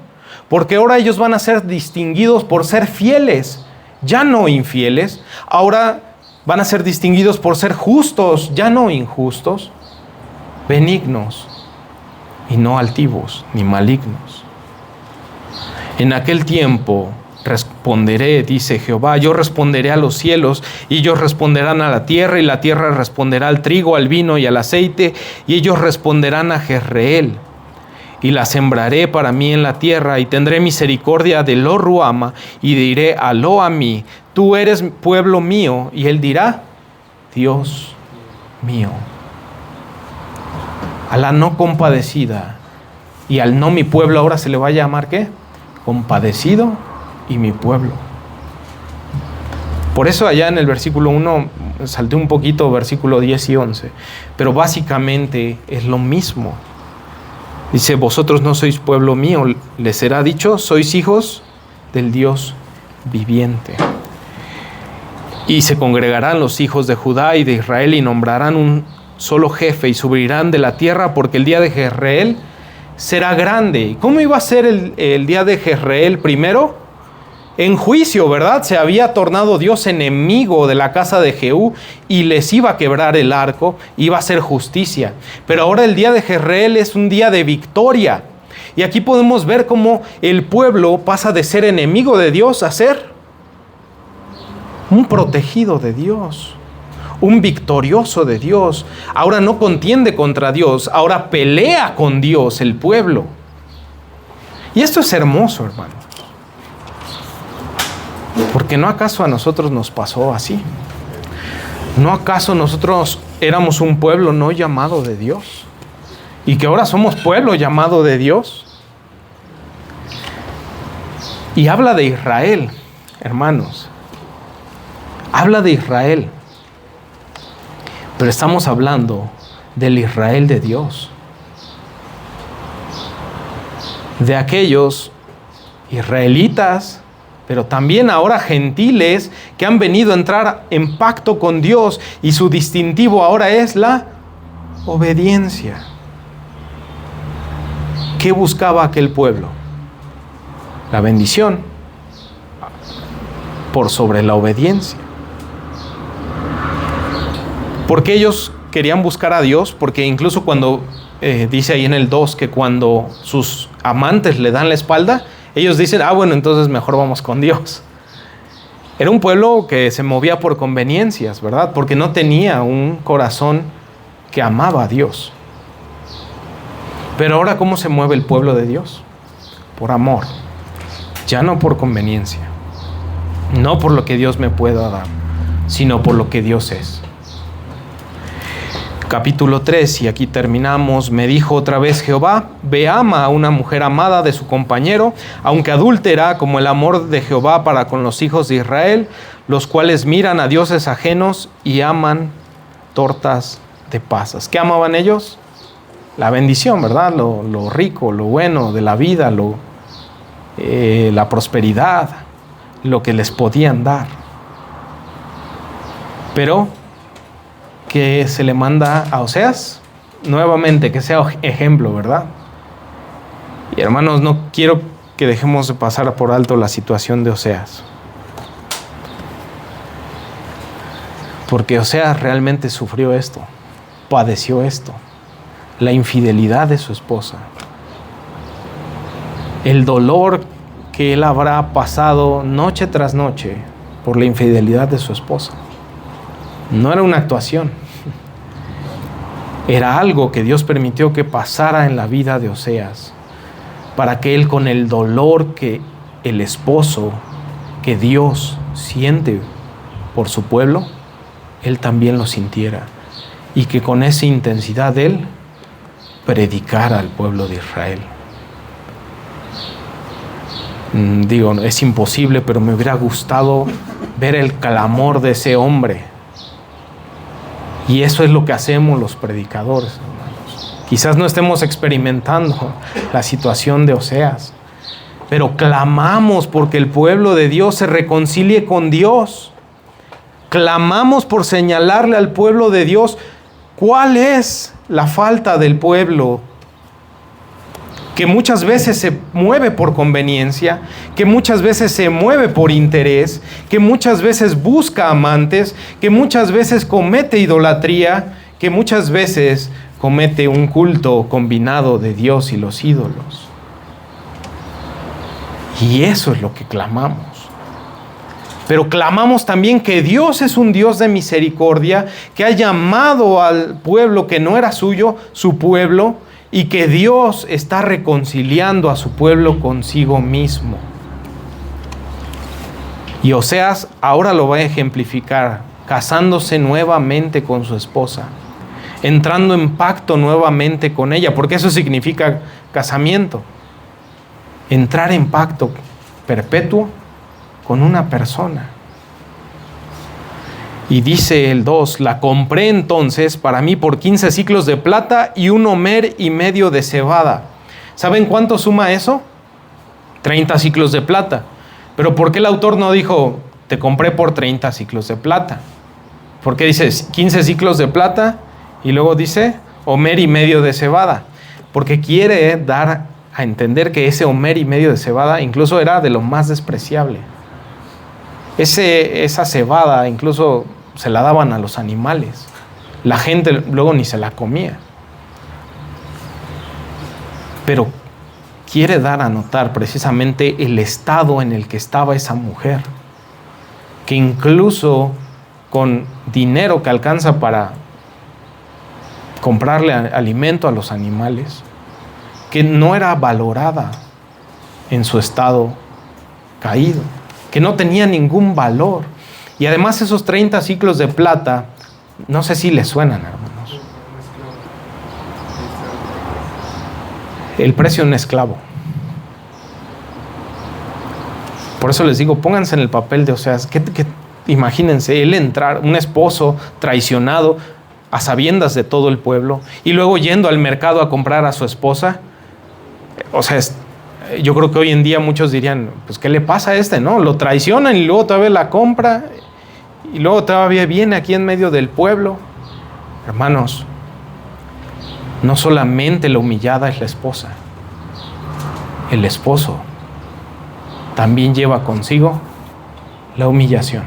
porque ahora ellos van a ser distinguidos por ser fieles, ya no infieles. Ahora van a ser distinguidos por ser justos, ya no injustos, benignos y no altivos ni malignos. En aquel tiempo responderé, dice Jehová, yo responderé a los cielos, y ellos responderán a la tierra, y la tierra responderá al trigo, al vino y al aceite, y ellos responderán a Jezreel. Y la sembraré para mí en la tierra, y tendré misericordia de Lo Ruama, y diré a Lo Amí, tú eres pueblo mío, y él dirá, Dios mío. A la no compadecida, y al no mi pueblo ahora se le va a llamar, ¿qué? Compadecido y mi pueblo. Por eso allá en el versículo 1 salté un poquito, versículo 10 y 11, pero básicamente es lo mismo. Dice, vosotros no sois pueblo mío, les será dicho, sois hijos del Dios viviente. Y se congregarán los hijos de Judá y de Israel y nombrarán un solo jefe y subirán de la tierra, porque el día de Jezreel será grande. ¿Cómo iba a ser el día de Jezreel primero? En juicio, ¿verdad? Se había tornado Dios enemigo de la casa de Jehú y les iba a quebrar el arco, iba a hacer justicia. Pero ahora el día de Jezreel es un día de victoria. Y aquí podemos ver cómo el pueblo pasa de ser enemigo de Dios a ser un protegido de Dios, un victorioso de Dios. Ahora no contiende contra Dios, ahora pelea con Dios el pueblo. Y esto es hermoso, hermano. Porque ¿no acaso a nosotros nos pasó así? ¿No acaso nosotros éramos un pueblo no llamado de Dios? ¿Y que ahora somos pueblo llamado de Dios? Y habla de Israel, hermanos. Habla de Israel. Pero estamos hablando del Israel de Dios. De aquellos israelitas, pero también ahora gentiles que han venido a entrar en pacto con Dios, y su distintivo ahora es la obediencia. ¿Qué buscaba aquel pueblo? La bendición por sobre la obediencia. Porque ellos querían buscar a Dios, porque incluso cuando dice ahí en el 2 que cuando sus amantes le dan la espalda, ellos dicen, bueno, entonces mejor vamos con Dios. Era un pueblo que se movía por conveniencias, ¿verdad? Porque no tenía un corazón que amaba a Dios. Pero ahora, ¿cómo se mueve el pueblo de Dios? Por amor. Ya no por conveniencia. No por lo que Dios me pueda dar, sino por lo que Dios es. Capítulo 3, y aquí terminamos. Me dijo otra vez Jehová: ve, ama a una mujer amada de su compañero, aunque adúltera, como el amor de Jehová para con los hijos de Israel, los cuales miran a dioses ajenos y aman tortas de pasas. ¿Qué amaban ellos? La bendición, ¿verdad? Lo rico, lo bueno de la vida, la prosperidad, lo que les podían dar. Pero que se le manda a Oseas nuevamente que sea ejemplo, ¿verdad? Y hermanos, no quiero que dejemos de pasar por alto la situación de Oseas, porque Oseas realmente sufrió esto, padeció esto, la infidelidad de su esposa, el dolor que él habrá pasado noche tras noche por la infidelidad de su esposa. No era una actuación, era algo que Dios permitió que pasara en la vida de Oseas, para que él, con el dolor que el esposo, que Dios siente por su pueblo, él también lo sintiera, y que con esa intensidad él predicara al pueblo de Israel. Digo, es imposible, pero me hubiera gustado ver el clamor de ese hombre. Y eso es lo que hacemos los predicadores, hermanos. Quizás no estemos experimentando la situación de Oseas, pero clamamos porque el pueblo de Dios se reconcilie con Dios. Clamamos por señalarle al pueblo de Dios cuál es la falta del pueblo, que muchas veces se mueve por conveniencia, que muchas veces se mueve por interés, que muchas veces busca amantes, que muchas veces comete idolatría, que muchas veces comete un culto combinado de Dios y los ídolos. Y eso es lo que clamamos. Pero clamamos también que Dios es un Dios de misericordia, que ha llamado al pueblo que no era suyo, su pueblo, y que Dios está reconciliando a su pueblo consigo mismo. Y Oseas ahora lo va a ejemplificar, casándose nuevamente con su esposa, entrando en pacto nuevamente con ella, porque eso significa casamiento. Entrar en pacto perpetuo con una persona. Y dice el 2, la compré entonces para mí por 15 siclos de plata y 1 homer y medio de cebada. ¿Saben cuánto suma eso? 30 siclos de plata. Pero ¿por qué el autor no dijo, te compré por 30 siclos de plata? ¿Por qué dice 15 siclos de plata y luego dice homer y medio de cebada? Porque quiere dar a entender que ese homer y medio de cebada incluso era de lo más despreciable. Esa cebada incluso se la daban a los animales. La gente luego ni se la comía. Pero quiere dar a notar precisamente el estado en el que estaba esa mujer, que incluso con dinero que alcanza para comprarle alimento a los animales, que no era valorada en su estado caído, que no tenía ningún valor. Y además esos 30 siclos de plata, no sé si les suenan, hermanos. El precio de un esclavo. Por eso les digo, pónganse en el papel de Oseas. Imagínense, él entrar, un esposo traicionado a sabiendas de todo el pueblo, y luego yendo al mercado a comprar a su esposa. O sea, yo creo que hoy en día muchos dirían, pues ¿qué le pasa a no? Lo traicionan y luego todavía la compra, y luego todavía viene aquí en medio del pueblo. Hermanos, no solamente la humillada es la esposa, el esposo también lleva consigo la humillación.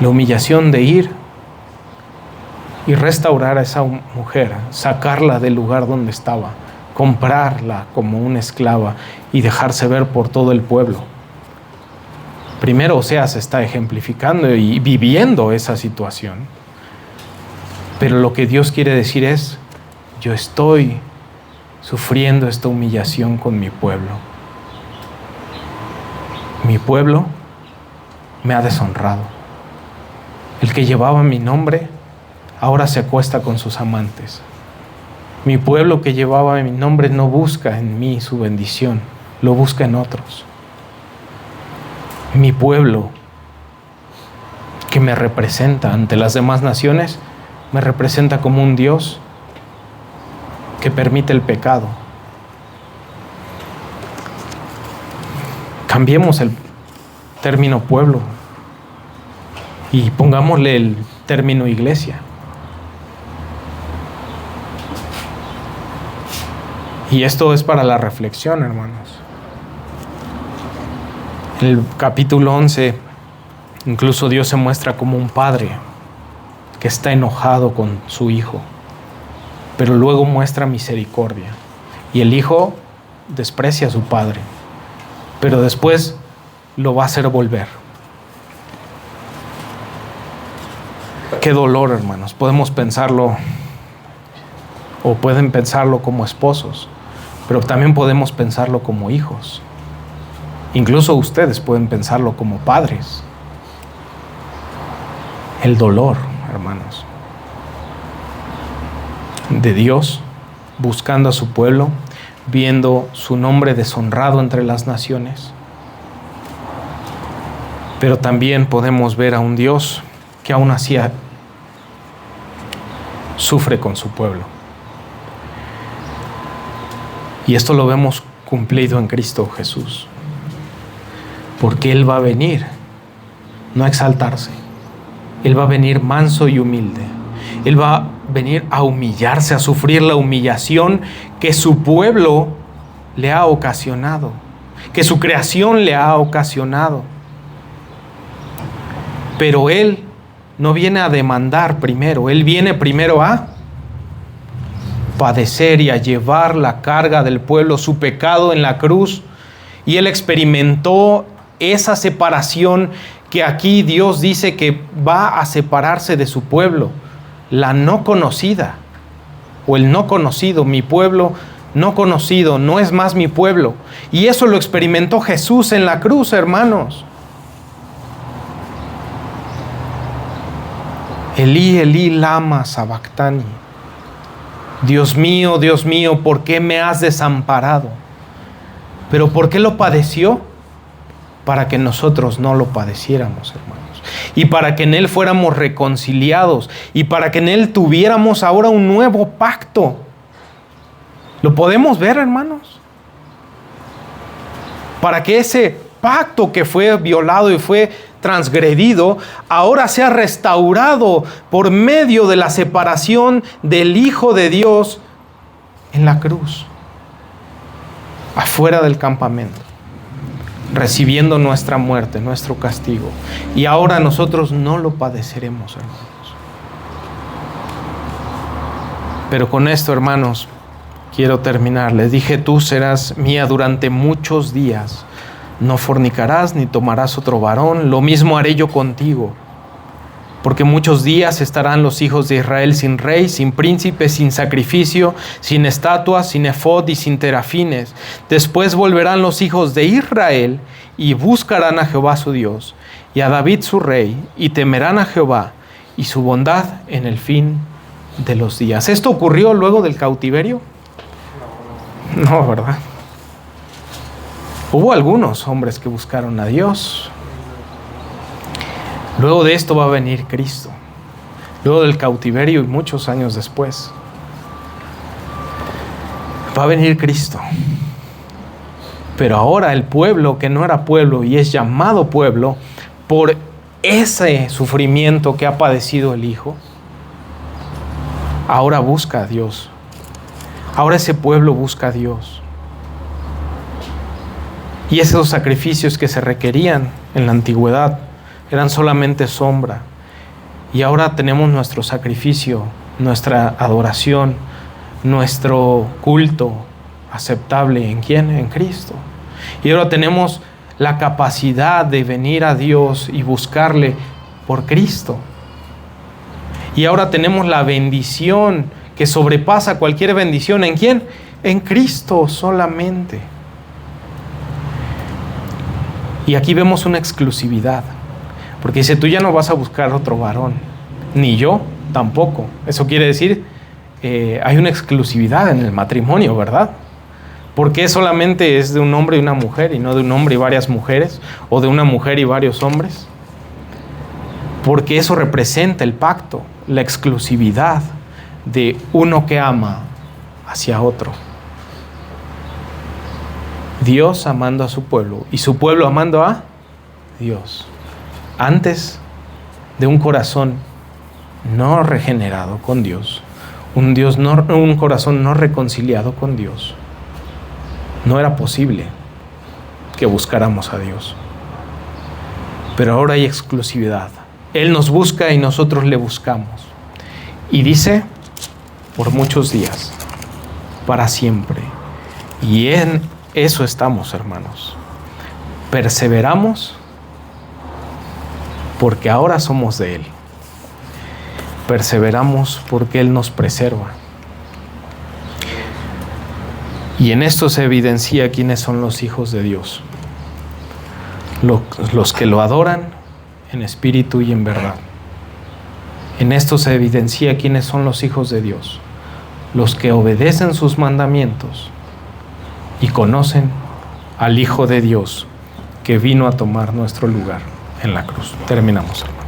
La humillación de ir y restaurar a esa mujer, sacarla del lugar donde estaba, comprarla como una esclava y dejarse ver por todo el pueblo. Primero Oseas está ejemplificando y viviendo esa situación. Pero lo que Dios quiere decir es, yo estoy sufriendo esta humillación con mi pueblo. Mi pueblo me ha deshonrado. El que llevaba mi nombre ahora se acuesta con sus amantes. Mi pueblo que llevaba mi nombre no busca en mí su bendición, lo busca en otros. Mi pueblo que me representa ante las demás naciones, me representa como un Dios que permite el pecado. Cambiemos el término pueblo y pongámosle el término iglesia. Y esto es para la reflexión, hermanos. En el capítulo 11, incluso Dios se muestra como un padre que está enojado con su hijo, pero luego muestra misericordia. Y el hijo desprecia a su padre, pero después lo va a hacer volver. Qué dolor, hermanos. Podemos pensarlo, o pueden pensarlo como esposos, pero también podemos pensarlo como hijos. Incluso ustedes pueden pensarlo como padres. El dolor, hermanos, de Dios buscando a su pueblo, viendo su nombre deshonrado entre las naciones. Pero también podemos ver a un Dios que aún así sufre con su pueblo. Y esto lo vemos cumplido en Cristo Jesús. Porque Él va a venir, no a exaltarse. Él va a venir manso y humilde. Él va a venir a humillarse, a sufrir la humillación que su pueblo le ha ocasionado, que su creación le ha ocasionado. Pero Él no viene a demandar primero, Él viene primero a padecer y a llevar la carga del pueblo, su pecado en la cruz. Y Él experimentó esa separación que aquí Dios dice que va a separarse de su pueblo, la no conocida, o el no conocido. Mi pueblo no conocido no es más mi pueblo. Y eso lo experimentó Jesús en la cruz, hermanos. Elí, Elí, lama sabactani. Dios mío, ¿por qué me has desamparado? ¿Pero por qué lo padeció? Para que nosotros no lo padeciéramos, hermanos. Y para que en Él fuéramos reconciliados. Y para que en Él tuviéramos ahora un nuevo pacto. ¿Lo podemos ver, hermanos? Para que ese pacto que fue violado y fue transgredido, ahora sea restaurado por medio de la separación del Hijo de Dios en la cruz, afuera del campamento, recibiendo nuestra muerte, nuestro castigo. Y ahora nosotros no lo padeceremos, hermanos. Pero con esto, hermanos, quiero terminar. Les dije, tú serás mía durante muchos días. No fornicarás ni tomarás otro varón, lo mismo haré yo contigo. Porque muchos días estarán los hijos de Israel sin rey, sin príncipe, sin sacrificio, sin estatuas, sin efod y sin terafines. Después volverán los hijos de Israel y buscarán a Jehová su Dios y a David su rey, y temerán a Jehová y su bondad en el fin de los días. ¿Esto ocurrió luego del cautiverio? No, ¿verdad? Hubo algunos hombres que buscaron a Dios. Luego de esto va a venir Cristo. Luego del cautiverio y muchos años después, va a venir Cristo. Pero ahora el pueblo que no era pueblo y es llamado pueblo por ese sufrimiento que ha padecido el Hijo, ahora busca a Dios. Ahora ese pueblo busca a Dios. Y esos sacrificios que se requerían en la antigüedad eran solamente sombra. Y ahora tenemos nuestro sacrificio, nuestra adoración, nuestro culto aceptable. ¿En quién? En Cristo. Y ahora tenemos la capacidad de venir a Dios y buscarle por Cristo. Y ahora tenemos la bendición que sobrepasa cualquier bendición. ¿En quién? En Cristo solamente. Y aquí vemos una exclusividad. Porque dice, tú ya no vas a buscar otro varón. Ni yo tampoco. Eso quiere decir, hay una exclusividad en el matrimonio, ¿verdad? ¿Por qué solamente es de un hombre y una mujer y no de un hombre y varias mujeres? ¿O de una mujer y varios hombres? Porque eso representa el pacto, la exclusividad de uno que ama hacia otro. Dios amando a su pueblo y su pueblo amando a Dios. Antes de un corazón no regenerado con Dios, un corazón no reconciliado con Dios, no era posible que buscáramos a Dios. Pero ahora hay exclusividad. Él nos busca y nosotros le buscamos. Y dice, por muchos días, para siempre. Y en eso estamos, hermanos. Perseveramos porque ahora somos de Él. Perseveramos porque Él nos preserva. Y en esto se evidencia quiénes son los hijos de Dios. Los que lo adoran en espíritu y en verdad. En esto se evidencia quiénes son los hijos de Dios. Los que obedecen sus mandamientos y conocen al Hijo de Dios que vino a tomar nuestro lugar en la cruz. Terminamos, hermano.